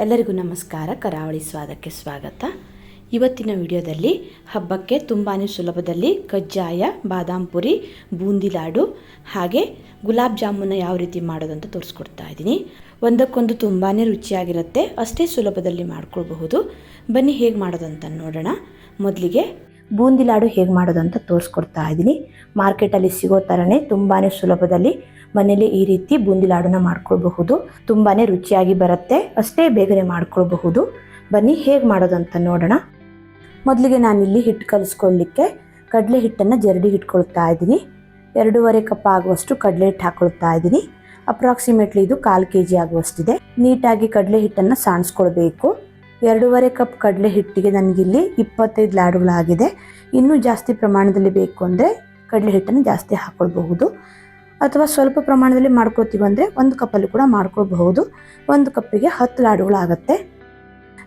ಎಲ್ಲರಿಗೂ ನಮಸ್ಕಾರ. ಕರಾವಳಿ ಸ್ವಾದಕ್ಕೆ ಸ್ವಾಗತ. ಇವತ್ತಿನ ವಿಡಿಯೋದಲ್ಲಿ ಹಬ್ಬಕ್ಕೆ ತುಂಬಾ ಸುಲಭದಲ್ಲಿ ಕಜ್ಜಾಯ, ಬಾದಾಮ್ ಪುರಿ, ಬೂಂದಿ ಲಾಡು ಹಾಗೆ ಗುಲಾಬ್ ಜಾಮೂನ ಯಾವ ರೀತಿ ಮಾಡೋದು ಅಂತ ತೋರಿಸ್ಕೊಡ್ತಾ ಇದ್ದೀನಿ. ಒಂದಕ್ಕೊಂದು ತುಂಬಾ ರುಚಿಯಾಗಿರುತ್ತೆ, ಅಷ್ಟೇ ಸುಲಭದಲ್ಲಿ ಮಾಡ್ಕೊಳ್ಬಹುದು. ಬನ್ನಿ ಹೇಗೆ ಮಾಡೋದು ಅಂತ ನೋಡೋಣ. ಮೊದಲಿಗೆ ಬೂಂದಿ ಲಾಡು ಹೇಗೆ ಮಾಡೋದು ಅಂತ ತೋರಿಸ್ಕೊಡ್ತಾ ಇದ್ದೀನಿ. ಮಾರ್ಕೆಟಲ್ಲಿ ಸಿಗೋ ಥರನೇ ತುಂಬಾ ಸುಲಭದಲ್ಲಿ ಮನೇಲಿ ಈ ರೀತಿ ಬೂಂದಿ ಲಾಡುನ ಮಾಡ್ಕೊಳ್ಬಹುದು. ತುಂಬಾ ರುಚಿಯಾಗಿ ಬರುತ್ತೆ, ಅಷ್ಟೇ ಬೇಗನೆ ಮಾಡ್ಕೊಳ್ಬಹುದು. ಬನ್ನಿ ಹೇಗೆ ಮಾಡೋದು ಅಂತ ನೋಡೋಣ. ಮೊದಲಿಗೆ ನಾನಿಲ್ಲಿ ಹಿಟ್ಟು ಕಲಿಸ್ಕೊಳ್ಳಿಕ್ಕೆ ಕಡಲೆ ಹಿಟ್ಟನ್ನು ಜರಡಿ ಇಟ್ಕೊಳ್ತಾ ಇದ್ದೀನಿ. 2.5 ಕಪ್ ಆಗುವಷ್ಟು ಕಡಲೆ ಹಿಟ್ಟು ಹಾಕ್ಕೊಳ್ತಾ ಇದ್ದೀನಿ. ಅಪ್ರಾಕ್ಸಿಮೇಟ್ಲಿ ಇದು 1/4 kg ಆಗುವಷ್ಟಿದೆ. ನೀಟಾಗಿ ಕಡಲೆ ಹಿಟ್ಟನ್ನು ಸಾಣಿಸ್ಕೊಳ್ಬೇಕು. 2.5 ಕಪ್ ಕಡಲೆ ಹಿಟ್ಟಿಗೆ ನನಗಿಲ್ಲಿ 25 ಲಾಡುಗಳಾಗಿದೆ. ಇನ್ನೂ ಜಾಸ್ತಿ ಪ್ರಮಾಣದಲ್ಲಿ ಬೇಕು ಅಂದರೆ ಕಡಲೆ ಹಿಟ್ಟನ್ನು ಜಾಸ್ತಿ ಹಾಕ್ಕೊಳ್ಬಹುದು, ಅಥವಾ ಸ್ವಲ್ಪ ಪ್ರಮಾಣದಲ್ಲಿ ಮಾಡ್ಕೊಳ್ತೀವಿ ಅಂದರೆ 1 ಕಪ್ಪಲ್ಲಿ ಕೂಡ ಮಾಡ್ಕೊಳ್ಬಹುದು. 1 ಕಪ್ಪಿಗೆ 10 ಲಾಡುಗಳಾಗುತ್ತೆ.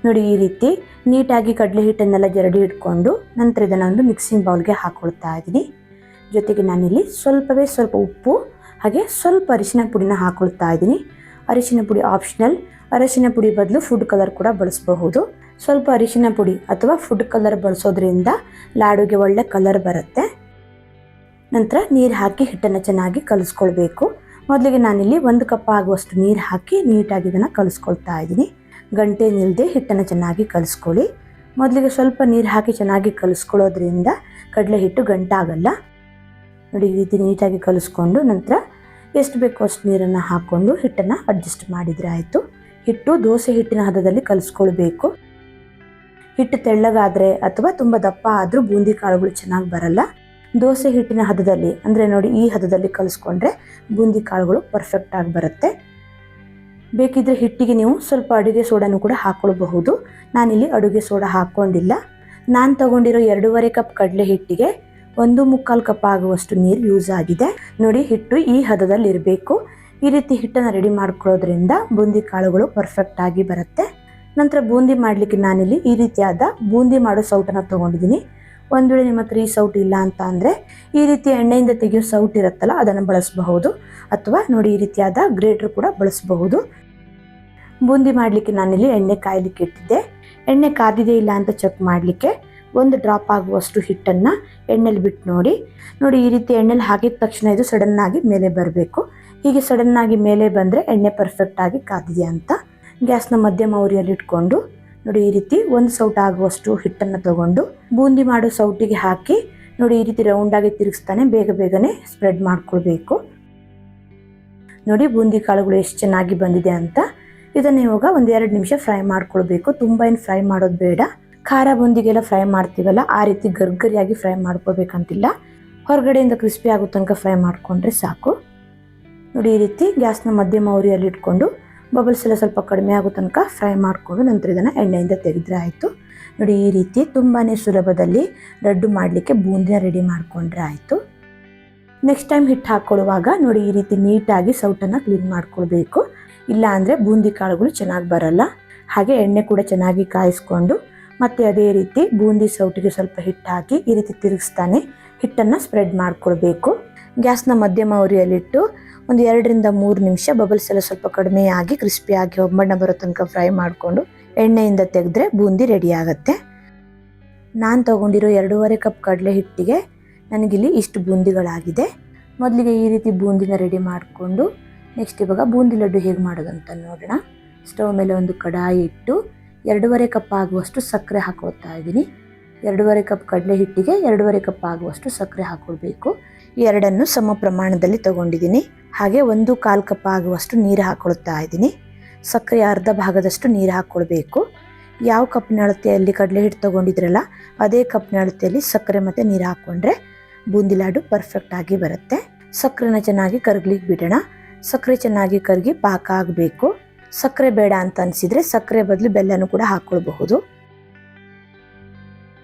ನೋಡಿ, ಈ ರೀತಿ ನೀಟಾಗಿ ಕಡಲೆ ಹಿಟ್ಟನ್ನೆಲ್ಲ ಜರಡಿ ಇಟ್ಕೊಂಡು ನಂತರ ಇದನ್ನು ಒಂದು ಮಿಕ್ಸಿಂಗ್ ಬೌಲ್ಗೆ ಹಾಕ್ಕೊಳ್ತಾ ಇದ್ದೀನಿ. ಜೊತೆಗೆ ನಾನಿಲ್ಲಿ ಸ್ವಲ್ಪ ಉಪ್ಪು ಹಾಗೆ ಸ್ವಲ್ಪ ಅರಿಶಿನ ಪುಡಿನ ಹಾಕ್ಕೊಳ್ತಾ ಇದ್ದೀನಿ. ಅರಿಶಿನ ಪುಡಿ ಆಪ್ಷನಲ್. ಅರಿಶಿನ ಪುಡಿ ಬದಲು ಫುಡ್ ಕಲರ್ ಕೂಡ ಬಳಸಬಹುದು. ಸ್ವಲ್ಪ ಅರಿಶಿನ ಪುಡಿ ಅಥವಾ ಫುಡ್ ಕಲರ್ ಬಳಸೋದ್ರಿಂದ ಲಾಡುಗೆ ಒಳ್ಳೆ ಕಲರ್ ಬರುತ್ತೆ. ನಂತರ ನೀರು ಹಾಕಿ ಹಿಟ್ಟನ್ನು ಚೆನ್ನಾಗಿ ಕಲಿಸ್ಕೊಳ್ಬೇಕು. ಮೊದಲಿಗೆ ನಾನಿಲ್ಲಿ 1 ಕಪ್ ಆಗುವಷ್ಟು ನೀರು ಹಾಕಿ ನೀಟಾಗಿ ಇದನ್ನು ಕಲಿಸ್ಕೊಳ್ತಾ ಇದ್ದೀನಿ. ಗಂಟೆ ನಿಲ್ಲದೆ ಹಿಟ್ಟನ್ನು ಚೆನ್ನಾಗಿ ಕಲಿಸ್ಕೊಳ್ಳಿ. ಮೊದಲಿಗೆ ಸ್ವಲ್ಪ ನೀರು ಹಾಕಿ ಚೆನ್ನಾಗಿ ಕಲಿಸ್ಕೊಳ್ಳೋದ್ರಿಂದ ಕಡಲೆ ಹಿಟ್ಟು ಗಂಟಾಗಲ್ಲ. ನೋಡಿ, ಈ ರೀತಿ ನೀಟಾಗಿ ಕಲಿಸ್ಕೊಂಡು ನಂತರ ಎಷ್ಟು ಬೇಕೋ ಅಷ್ಟು ನೀರನ್ನು ಹಾಕ್ಕೊಂಡು ಹಿಟ್ಟನ್ನು ಅಡ್ಜಸ್ಟ್ ಮಾಡಿದರೆ ಆಯಿತು. ಹಿಟ್ಟು ದೋಸೆ ಹಿಟ್ಟಿನ ಹದದಲ್ಲಿ ಕಲಿಸ್ಕೊಳ್ಬೇಕು. ಹಿಟ್ಟು ತೆಳ್ಳಗಾದರೆ ಅಥವಾ ತುಂಬ ದಪ್ಪ ಆದರೂ ಬೂಂದಿ ಕಾಳುಗಳು ಚೆನ್ನಾಗಿ ಬರಲ್ಲ. ದೋಸೆ ಹಿಟ್ಟಿನ ಹದದಲ್ಲಿ ಅಂದರೆ ನೋಡಿ, ಈ ಹದದಲ್ಲಿ ಕಲಿಸ್ಕೊಂಡ್ರೆ ಬೂಂದಿ ಕಾಳುಗಳು ಪರ್ಫೆಕ್ಟಾಗಿ ಬರುತ್ತೆ. ಬೇಕಿದ್ರೆ ಹಿಟ್ಟಿಗೆ ನೀವು ಸ್ವಲ್ಪ ಅಡುಗೆ ಸೋಡಾನು ಕೂಡ ಹಾಕ್ಕೊಳ್ಬಹುದು. ನಾನಿಲ್ಲಿ ಅಡುಗೆ ಸೋಡಾ ಹಾಕ್ಕೊಂಡಿಲ್ಲ. ನಾನು ತಗೊಂಡಿರೋ 2.5 ಕಪ್ ಕಡಲೆ ಹಿಟ್ಟಿಗೆ 1/4 ಕಪ್ ಆಗುವಷ್ಟು ನೀರು ಯೂಸ್ ಆಗಿದೆ. ನೋಡಿ, ಹಿಟ್ಟು ಈ ಹದದಲ್ಲಿ ಇರಬೇಕು. ಈ ರೀತಿ ಹಿಟ್ಟನ್ನು ರೆಡಿ ಮಾಡ್ಕೊಳ್ಳೋದ್ರಿಂದ ಬೂಂದಿ ಕಾಳುಗಳು ಪರ್ಫೆಕ್ಟಾಗಿ ಬರುತ್ತೆ. ನಂತರ ಬೂಂದಿ ಮಾಡಲಿಕ್ಕೆ ನಾನಿಲ್ಲಿ ಈ ರೀತಿಯಾದ ಬೂಂದಿ ಮಾಡೋ ಸೌಟನ್ನು ತೊಗೊಂಡಿದ್ದೀನಿ. ಒಂದು ವೇಳೆ ನಿಮ್ಮ ಹತ್ರ ಈ ಸೌಟ್ ಇಲ್ಲ ಅಂತ ಅಂದರೆ ಈ ರೀತಿ ಎಣ್ಣೆಯಿಂದ ತೆಗೆಯೋ ಸೌಟ್ ಇರುತ್ತಲ್ಲ, ಅದನ್ನು ಬಳಸಬಹುದು. ಅಥವಾ ನೋಡಿ, ಈ ರೀತಿಯಾದ ಗ್ರೇಟರ್ ಕೂಡ ಬಳಸಬಹುದು. ಬೂಂದಿ ಮಾಡಲಿಕ್ಕೆ ನಾನಿಲ್ಲಿ ಎಣ್ಣೆ ಕಾಯಲಿಕ್ಕೆ ಇಟ್ಟಿದ್ದೆ. ಎಣ್ಣೆ ಕಾದಿದೆ ಇಲ್ಲ ಅಂತ ಚೆಕ್ ಮಾಡಲಿಕ್ಕೆ 1 ಡ್ರಾಪ್ ಆಗುವಷ್ಟು ಹಿಟ್ಟನ್ನು ಎಣ್ಣೆಲಿ ಬಿಟ್ಟು ನೋಡಿ. ಈ ರೀತಿ ಎಣ್ಣೆಲಿ ಹಾಕಿದ ತಕ್ಷಣ ಇದು ಸಡನ್ನಾಗಿ ಮೇಲೆ ಬರಬೇಕು. ಹೀಗೆ ಸಡನ್ನಾಗಿ ಮೇಲೆ ಬಂದರೆ ಎಣ್ಣೆ ಪರ್ಫೆಕ್ಟಾಗಿ ಕಾದಿದೆ ಅಂತ. ಗ್ಯಾಸ್ನ ಮಧ್ಯಮ ಉರಿಯಲ್ಲಿ ಇಟ್ಕೊಂಡು ನೋಡಿ, ಈ ರೀತಿ 1 ಸೌಟ್ ಆಗುವಷ್ಟು ಹಿಟ್ಟನ್ನು ತಗೊಂಡು ಬೂಂದಿ ಮಾಡೋ ಸೌಟಿಗೆ ಹಾಕಿ ನೋಡಿ, ಈ ರೀತಿ ರೌಂಡಾಗಿ ತಿರುಗಿಸ್ತಾನೆ ಬೇಗನೆ ಸ್ಪ್ರೆಡ್ ಮಾಡ್ಕೊಳ್ಬೇಕು. ನೋಡಿ, ಬೂಂದಿ ಕಾಳುಗಳು ಎಷ್ಟು ಚೆನ್ನಾಗಿ ಬಂದಿದೆ ಅಂತ. ಇದನ್ನು ಇವಾಗ 1-2 ನಿಮಿಷ ಫ್ರೈ ಮಾಡ್ಕೊಳ್ಬೇಕು. ತುಂಬ ಏನು ಫ್ರೈ ಮಾಡೋದು ಬೇಡ. ಖಾರ ಬೂಂದಿಗೆಲ್ಲ ಫ್ರೈ ಮಾಡ್ತೀವಲ್ಲ, ಆ ರೀತಿ ಗರ್ಗರಿಯಾಗಿ ಫ್ರೈ ಮಾಡ್ಕೋಬೇಕಂತಿಲ್ಲ. ಹೊರಗಡೆಯಿಂದ ಕ್ರಿಸ್ಪಿ ಆಗೋ ತನಕ ಫ್ರೈ ಮಾಡಿಕೊಂಡ್ರೆ ಸಾಕು. ನೋಡಿ, ಈ ರೀತಿ ಗ್ಯಾಸ್ನ ಮಧ್ಯಮ ಉರಿಯಲ್ಲಿ ಇಟ್ಕೊಂಡು ಬಬಲ್ಸ್ ಎಲ್ಲ ಸ್ವಲ್ಪ ಕಡಿಮೆ ಆಗೋ ತನಕ ಫ್ರೈ ಮಾಡಿಕೊಂಡು ನಂತರ ಇದನ್ನು ಎಣ್ಣೆಯಿಂದ ತೆಗೆದ್ರೆ ಆಯಿತು. ನೋಡಿ, ಈ ರೀತಿ ತುಂಬಾ ಸುಲಭದಲ್ಲಿ ಲಡ್ಡು ಮಾಡಲಿಕ್ಕೆ ಬೂಂದಿನ ರೆಡಿ ಮಾಡಿಕೊಂಡ್ರೆ ಆಯಿತು. ನೆಕ್ಸ್ಟ್ ಟೈಮ್ ಹಿಟ್ಟು ಹಾಕ್ಕೊಳ್ಳುವಾಗ ನೋಡಿ, ಈ ರೀತಿ ನೀಟಾಗಿ ಸೌಟನ್ನು ಕ್ಲೀನ್ ಮಾಡ್ಕೊಳ್ಬೇಕು. ಇಲ್ಲ ಅಂದರೆ ಬೂಂದಿ ಕಾಳುಗಳು ಚೆನ್ನಾಗಿ ಬರಲ್ಲ. ಹಾಗೆ ಎಣ್ಣೆ ಕೂಡ ಚೆನ್ನಾಗಿ ಕಾಯಿಸ್ಕೊಂಡು ಮತ್ತೆ ಅದೇ ರೀತಿ ಬೂಂದಿ ಸೌಟಿಗೆ ಸ್ವಲ್ಪ ಹಿಟ್ಟು ಹಾಕಿ ಈ ರೀತಿ ತಿರುಗಿಸ್ತಾನೆ ಹಿಟ್ಟನ್ನು ಸ್ಪ್ರೆಡ್ ಮಾಡ್ಕೊಳ್ಬೇಕು. ಗ್ಯಾಸ್ನ ಮಧ್ಯಮ ಉರಿಯಲ್ಲಿಟ್ಟು 2-3 ನಿಮಿಷ ಬಬಲ್ಸ್ ಎಲ್ಲ ಸ್ವಲ್ಪ ಕಡಿಮೆ ಆಗಿ ಕ್ರಿಸ್ಪಿಯಾಗಿ ಒಬ್ಬಣ್ಣ ಬರೋ ತನಕ ಫ್ರೈ ಮಾಡಿಕೊಂಡು ಎಣ್ಣೆಯಿಂದ ತೆಗೆದ್ರೆ ಬೂಂದಿ ರೆಡಿ ಆಗುತ್ತೆ. ನಾನು ತೊಗೊಂಡಿರೋ 2.5 ಕಪ್ ಕಡಲೆ ಹಿಟ್ಟಿಗೆ ನನಗಿಲ್ಲಿ ಇಷ್ಟು ಬೂಂದಿಗಳಾಗಿದೆ. ಮೊದಲಿಗೆ ಈ ರೀತಿ ಬೂಂದಿನ ರೆಡಿ ಮಾಡಿಕೊಂಡು ನೆಕ್ಸ್ಟ್ ಇವಾಗ ಬೂಂದಿ ಲಡ್ಡು ಹೇಗೆ ಮಾಡೋದಂತ ನೋಡೋಣ. ಸ್ಟವ್ ಮೇಲೆ ಒಂದು ಕಡಾಯಿ ಇಟ್ಟು 2.5 ಕಪ್ ಆಗುವಷ್ಟು ಸಕ್ಕರೆ ಹಾಕ್ಕೊಳ್ತಾ ಇದ್ದೀನಿ. 2.5 ಕಪ್ ಕಡಲೆ ಹಿಟ್ಟಿಗೆ 2.5 ಕಪ್ ಆಗುವಷ್ಟು ಸಕ್ಕರೆ ಹಾಕ್ಕೊಳ್ಬೇಕು. ಎರಡನ್ನು ಸಮ ಪ್ರಮಾಣದಲ್ಲಿ ತೊಗೊಂಡಿದ್ದೀನಿ. ಹಾಗೆ 1/4 ಕಪ್ ಆಗುವಷ್ಟು ನೀರು ಹಾಕ್ಕೊಳ್ತಾ ಇದ್ದೀನಿ. ಸಕ್ಕರೆ ಅರ್ಧ ಭಾಗದಷ್ಟು ನೀರು ಹಾಕ್ಕೊಳ್ಬೇಕು. ಯಾವ ಕಪ್ನ ಅಳತೆಯಲ್ಲಿ ಕಡಲೆ ಹಿಟ್ಟು ತೊಗೊಂಡಿದ್ರಲ್ಲ, ಅದೇ ಕಪ್ನ ಅಳತೆಯಲ್ಲಿ ಸಕ್ಕರೆ ಮತ್ತು ನೀರು ಹಾಕ್ಕೊಂಡ್ರೆ ಬೂಂದಿ ಲಾಡು ಪರ್ಫೆಕ್ಟಾಗಿ ಬರುತ್ತೆ. ಸಕ್ಕರೆನ ಚೆನ್ನಾಗಿ ಕರಗ್ಲಿಕ್ಕೆ ಬಿಡೋಣ. ಸಕ್ಕರೆ ಚೆನ್ನಾಗಿ ಕರಗಿ ಪಾಕ ಆಗಬೇಕು. ಸಕ್ಕರೆ ಬೇಡ ಅಂತ ಅನಿಸಿದರೆ ಸಕ್ಕರೆ ಬದಲು ಬೆಲ್ಲನೂ ಕೂಡ ಹಾಕ್ಕೊಳ್ಬಹುದು.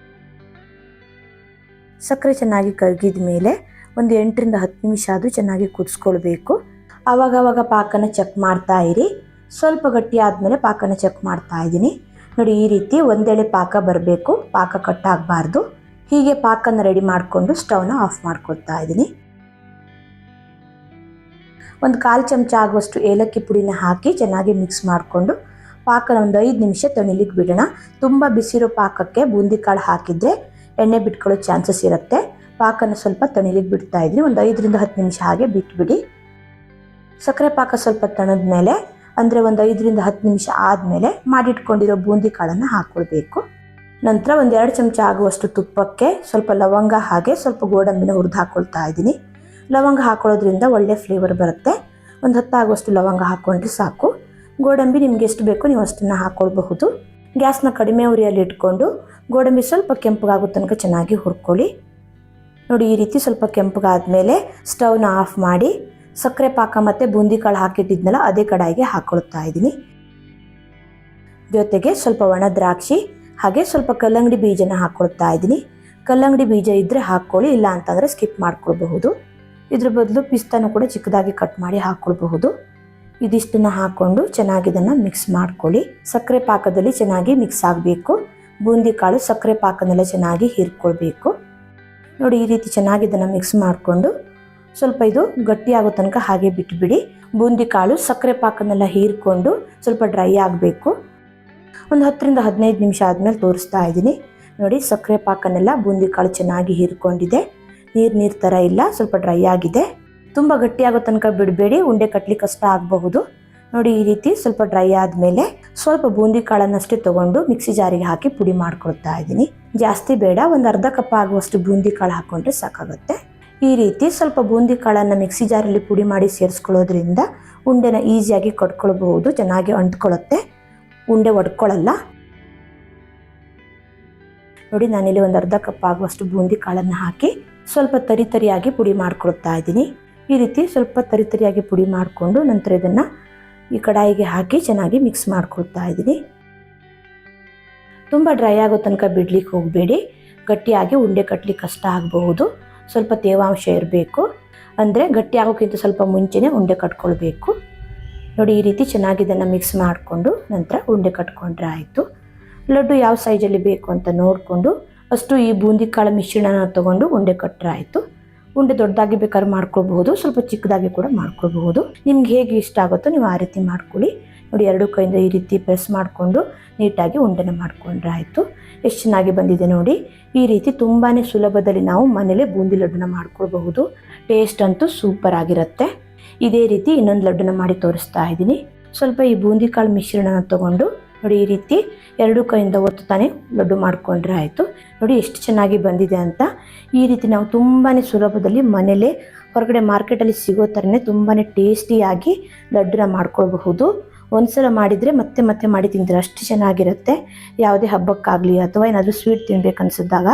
ಸಕ್ಕರೆ ಚೆನ್ನಾಗಿ ಕರಗಿದ ಮೇಲೆ ಒಂದು 8-10 ನಿಮಿಷ ಆದರೂ ಚೆನ್ನಾಗಿ ಕುದಿಸ್ಕೊಳ್ಬೇಕು. ಆವಾಗವಾಗ ಪಾಕನ ಚೆಕ್ ಮಾಡ್ತಾ ಇರಿ. ಸ್ವಲ್ಪ ಗಟ್ಟಿ ಆದಮೇಲೆ ಪಾಕನ ಚೆಕ್ ಮಾಡ್ತಾ ಇದ್ದೀನಿ. ನೋಡಿ, ಈ ರೀತಿ ಒಂದೆಳೆ ಪಾಕ ಬರಬೇಕು, ಪಾಕ ಕಟ್ಟಾಗಬಾರ್ದು. ಹೀಗೆ ಪಾಕನ ರೆಡಿ ಮಾಡಿಕೊಂಡು ಸ್ಟವ್ನ ಆಫ್ ಮಾಡ್ಕೊಳ್ತಾ ಇದ್ದೀನಿ. ಒಂದು 1/4 ಚಮಚ ಆಗುವಷ್ಟು ಏಲಕ್ಕಿ ಪುಡಿನ ಹಾಕಿ ಚೆನ್ನಾಗಿ ಮಿಕ್ಸ್ ಮಾಡಿಕೊಂಡು ಪಾಕನ ಒಂದು 5 ನಿಮಿಷ ತಣಿಲಿಕ್ಕೆ ಬಿಡೋಣ. ತುಂಬ ಬಿಸಿರೋ ಪಾಕಕ್ಕೆ ಬೂಂದಿ ಕಾಳು ಹಾಕಿದರೆ ಎಣ್ಣೆ ಬಿಟ್ಕೊಳ್ಳೋ ಚಾನ್ಸಸ್ ಇರುತ್ತೆ. ಪಾಕನ ಸ್ವಲ್ಪ ತಣಿಲಿಕ್ಕೆ ಬಿಡ್ತಾ ಇದ್ದೀನಿ. ಒಂದು 5ರಿಂದ 10 ನಿಮಿಷ ಹಾಗೆ ಬಿಟ್ಬಿಡಿ. ಸಕ್ಕರೆ ಪಾಕ ಸ್ವಲ್ಪ ತಣದ ಮೇಲೆ ಅಂದರೆ ಒಂದು 5ರಿಂದ 10 ನಿಮಿಷ ಆದಮೇಲೆ ಮಾಡಿಟ್ಕೊಂಡಿರೋ ಬೂಂದಿ ಕಾಳನ್ನು ಹಾಕ್ಕೊಳ್ಬೇಕು. ನಂತರ ಒಂದು 2 ಚಮಚ ಆಗುವಷ್ಟು ತುಪ್ಪಕ್ಕೆ ಸ್ವಲ್ಪ ಲವಂಗ ಹಾಗೆ ಸ್ವಲ್ಪ ಗೋಡಂಬಿನ ಹುರಿದು ಹಾಕ್ಕೊಳ್ತಾ ಇದ್ದೀನಿ. ಲವಂಗ ಹಾಕೊಳ್ಳೋದ್ರಿಂದ ಒಳ್ಳೆ ಫ್ಲೇವರ್ ಬರುತ್ತೆ. ಒಂದು 10 ಆಗುವಷ್ಟು ಲವಂಗ ಹಾಕ್ಕೊಂಡ್ರೆ ಸಾಕು. ಗೋಡಂಬಿ ನಿಮ್ಗೆ ಎಷ್ಟು ಬೇಕೋ ನೀವು ಅಷ್ಟನ್ನು ಹಾಕ್ಕೊಳ್ಬಹುದು. ಗ್ಯಾಸ್ನ ಕಡಿಮೆ ಉರಿಯಲ್ಲಿ ಇಟ್ಕೊಂಡು ಗೋಡಂಬಿ ಸ್ವಲ್ಪ ಕೆಂಪಗಾಗೋ ತನಕ ಚೆನ್ನಾಗಿ ಹುರ್ಕೊಳ್ಳಿ. ನೋಡಿ, ಈ ರೀತಿ ಸ್ವಲ್ಪ ಕೆಂಪಗಾದ್ಮೇಲೆ ಸ್ಟವ್ನ ಆಫ್ ಮಾಡಿ ಸಕ್ಕರೆ ಪಾಕ ಮತ್ತು ಬೂಂದಿ ಕಾಳು ಹಾಕಿಟ್ಟಿದ್ನಲ್ಲ ಅದೇ ಕಡಾಯಿಗೆ ಹಾಕ್ಕೊಳ್ತಾ ಇದ್ದೀನಿ. ಜೊತೆಗೆ ಸ್ವಲ್ಪ ಒಣ ದ್ರಾಕ್ಷಿ ಹಾಗೆ ಸ್ವಲ್ಪ ಕಲ್ಲಂಗಡಿ ಬೀಜನ ಹಾಕ್ಕೊಳ್ತಾ ಇದ್ದೀನಿ. ಕಲ್ಲಂಗಡಿ ಬೀಜ ಇದ್ದರೆ ಹಾಕ್ಕೊಳ್ಳಿ, ಇಲ್ಲ ಅಂತಂದರೆ ಸ್ಕಿಪ್ ಮಾಡ್ಕೊಳ್ಬಹುದು. ಇದ್ರ ಬದಲು ಪಿಸ್ತಾನು ಕೂಡ ಚಿಕ್ಕದಾಗಿ ಕಟ್ ಮಾಡಿ ಹಾಕ್ಕೊಳ್ಬಹುದು. ಇದಿಷ್ಟನ್ನು ಹಾಕ್ಕೊಂಡು ಚೆನ್ನಾಗಿ ಇದನ್ನು ಮಿಕ್ಸ್ ಮಾಡ್ಕೊಳ್ಳಿ. ಸಕ್ಕರೆ ಪಾಕದಲ್ಲಿ ಚೆನ್ನಾಗಿ ಮಿಕ್ಸ್ ಆಗಬೇಕು. ಬೂಂದಿ ಕಾಳು ಸಕ್ಕರೆ ಪಾಕನೆಲ್ಲ ಚೆನ್ನಾಗಿ ಹೀರ್ಕೊಳ್ಬೇಕು. ನೋಡಿ, ಈ ರೀತಿ ಚೆನ್ನಾಗಿ ಇದನ್ನು ಮಿಕ್ಸ್ ಮಾಡಿಕೊಂಡು ಸ್ವಲ್ಪ ಇದು ಗಟ್ಟಿಯಾಗೋ ತನಕ ಹಾಗೆ ಬಿಟ್ಟುಬಿಡಿ. ಬೂಂದಿ ಕಾಳು ಸಕ್ಕರೆ ಪಾಕನೆಲ್ಲ ಹೀರ್ಕೊಂಡು ಸ್ವಲ್ಪ ಡ್ರೈ ಆಗಬೇಕು. ಒಂದು 10ರಿಂದ 15 ನಿಮಿಷ ಆದಮೇಲೆ ತೋರಿಸ್ತಾ ಇದ್ದೀನಿ. ನೋಡಿ, ಸಕ್ಕರೆ ಪಾಕನೆಲ್ಲ ಬೂಂದಿ ಕಾಳು ಚೆನ್ನಾಗಿ ಹೀರ್ಕೊಂಡಿದೆ. ನೀರು ಥರ ಇಲ್ಲ, ಸ್ವಲ್ಪ ಡ್ರೈ ಆಗಿದೆ. ತುಂಬ ಗಟ್ಟಿಯಾಗೋ ತನಕ ಬಿಡಬೇಡಿ, ಉಂಡೆ ಕಟ್ಟಲಿಕ್ಕೆ ಕಷ್ಟ ಆಗಬಹುದು. ನೋಡಿ, ಈ ರೀತಿ ಸ್ವಲ್ಪ ಡ್ರೈ ಆದಮೇಲೆ ಸ್ವಲ್ಪ ಬೂಂದಿ ಕಾಳನ್ನಷ್ಟೇ ತೊಗೊಂಡು ಮಿಕ್ಸಿ ಜಾರಿಗೆ ಹಾಕಿ ಪುಡಿ ಮಾಡ್ಕೊಳ್ತಾ ಇದ್ದೀನಿ. ಜಾಸ್ತಿ ಬೇಡ, ಒಂದು ಅರ್ಧ ಕಪ್ ಆಗುವಷ್ಟು ಬೂಂದಿ ಕಾಳು ಹಾಕ್ಕೊಂಡ್ರೆ ಸಾಕಾಗುತ್ತೆ. ಈ ರೀತಿ ಸ್ವಲ್ಪ ಬೂಂದಿ ಕಾಳನ್ನು ಮಿಕ್ಸಿ ಜಾರಲ್ಲಿ ಪುಡಿ ಮಾಡಿ ಸೇರಿಸ್ಕೊಳ್ಳೋದ್ರಿಂದ ಉಂಡೆನ ಈಸಿಯಾಗಿ ಕಟ್ಕೊಳ್ಬಹುದು. ಚೆನ್ನಾಗಿ ಅಂಟ್ಕೊಳ್ಳುತ್ತೆ, ಉಂಡೆ ಒಡ್ಕೊಳ್ಳಲ್ಲ. ನೋಡಿ, ನಾನಿಲ್ಲಿ ಒಂದು ಅರ್ಧ ಕಪ್ ಆಗುವಷ್ಟು ಬೂಂದಿ ಕಾಳನ್ನು ಹಾಕಿ ಸ್ವಲ್ಪ ತರಿಯಾಗಿ ಪುಡಿ ಮಾಡ್ಕೊಳ್ತಾ ಇದ್ದೀನಿ. ಈ ರೀತಿ ಸ್ವಲ್ಪ ತರಿಯಾಗಿ ಪುಡಿ ಮಾಡಿಕೊಂಡು ನಂತರ ಇದನ್ನು ಈ ಕಡಾಯಿಗೆ ಹಾಕಿ ಚೆನ್ನಾಗಿ ಮಿಕ್ಸ್ ಮಾಡ್ಕೊಳ್ತಾ ಇದ್ದೀನಿ. ತುಂಬ ಡ್ರೈ ಆಗೋ ತನಕ ಬಿಡ್ಲಿಕ್ಕೆ ಹೋಗಬೇಡಿ, ಗಟ್ಟಿಯಾಗಿ ಉಂಡೆ ಕಟ್ಟಲಿಕ್ಕೆ ಕಷ್ಟ ಆಗಬಹುದು. ಸ್ವಲ್ಪ ತೇವಾಂಶ ಇರಬೇಕು, ಅಂದರೆ ಗಟ್ಟಿ ಆಗೋಕ್ಕಿಂತ ಸ್ವಲ್ಪ ಮುಂಚೆನೇ ಉಂಡೆ ಕಟ್ಕೊಳ್ಬೇಕು. ನೋಡಿ, ಈ ರೀತಿ ಚೆನ್ನಾಗಿ ಇದನ್ನು ಮಿಕ್ಸ್ ಮಾಡಿಕೊಂಡು ನಂತರ ಉಂಡೆ ಕಟ್ಕೊಂಡ್ರೆ ಆಯಿತು. ಲಡ್ಡು ಯಾವ ಸೈಜಲ್ಲಿ ಬೇಕು ಅಂತ ನೋಡಿಕೊಂಡು ಅಷ್ಟು ಈ ಬೂಂದಿ ಕಾಳು ಮಿಶ್ರಣನ ತೊಗೊಂಡು ಉಂಡೆ ಕಟ್ಟರೆ ಆಯಿತು. ಉಂಡೆ ದೊಡ್ಡದಾಗಿ ಬೇಕಾದ್ರೆ ಮಾಡ್ಕೊಳ್ಬಹುದು, ಸ್ವಲ್ಪ ಚಿಕ್ಕದಾಗಿ ಕೂಡ ಮಾಡ್ಕೊಳ್ಬಹುದು. ನಿಮ್ಗೆ ಹೇಗೆ ಇಷ್ಟ ಆಗುತ್ತೋ ನೀವು ಆ ರೀತಿ ಮಾಡ್ಕೊಳ್ಳಿ. ನೋಡಿ, 2 ಕೈಯಿಂದ ಈ ರೀತಿ ಪ್ರೆಸ್ ಮಾಡಿಕೊಂಡು ನೀಟಾಗಿ ಉಂಡೆನ ಮಾಡ್ಕೊಂಡ್ರೆ ಆಯಿತು. ಎಷ್ಟು ಚೆನ್ನಾಗಿ ಬಂದಿದೆ ನೋಡಿ. ಈ ರೀತಿ ತುಂಬಾ ಸುಲಭದಲ್ಲಿ ನಾವು ಮನೇಲೆ ಬೂಂದಿ ಲಡ್ಡುನ ಮಾಡ್ಕೊಳ್ಬಹುದು. ಟೇಸ್ಟ್ ಅಂತೂ ಸೂಪರ್ ಆಗಿರುತ್ತೆ. ಇದೇ ರೀತಿ ಇನ್ನೊಂದು ಲಡ್ಡುನ ಮಾಡಿ ತೋರಿಸ್ತಾ ಇದ್ದೀನಿ. ಸ್ವಲ್ಪ ಈ ಬೂಂದಿ ಕಾಳು ಮಿಶ್ರಣನ ತೊಗೊಂಡು ನೋಡಿ, ಈ ರೀತಿ 2 ಕೈಯಿಂದ ಒತ್ತುತ್ತಾನೆ ಲಡ್ಡು ಮಾಡಿಕೊಂಡ್ರೆ ಆಯಿತು. ನೋಡಿ, ಎಷ್ಟು ಚೆನ್ನಾಗಿ ಬಂದಿದೆ ಅಂತ. ಈ ರೀತಿ ನಾವು ತುಂಬಾ ಸುಲಭದಲ್ಲಿ ಮನೇಲೆ ಹೊರಗಡೆ ಮಾರ್ಕೆಟಲ್ಲಿ ಸಿಗೋ ಥರನೇ ತುಂಬಾ ಟೇಸ್ಟಿಯಾಗಿ ಲಡ್ಡುನ ಮಾಡ್ಕೊಳ್ಬಹುದು. ಒಂದ್ಸಲ ಮಾಡಿದರೆ ಮತ್ತೆ ಮತ್ತೆ ಮಾಡಿ ತಿಂದರೆ ಅಷ್ಟು ಚೆನ್ನಾಗಿರುತ್ತೆ. ಯಾವುದೇ ಹಬ್ಬಕ್ಕಾಗಲಿ ಅಥವಾ ಏನಾದರೂ ಸ್ವೀಟ್ ತಿನ್ಬೇಕನ್ಸಿದ್ದಾಗ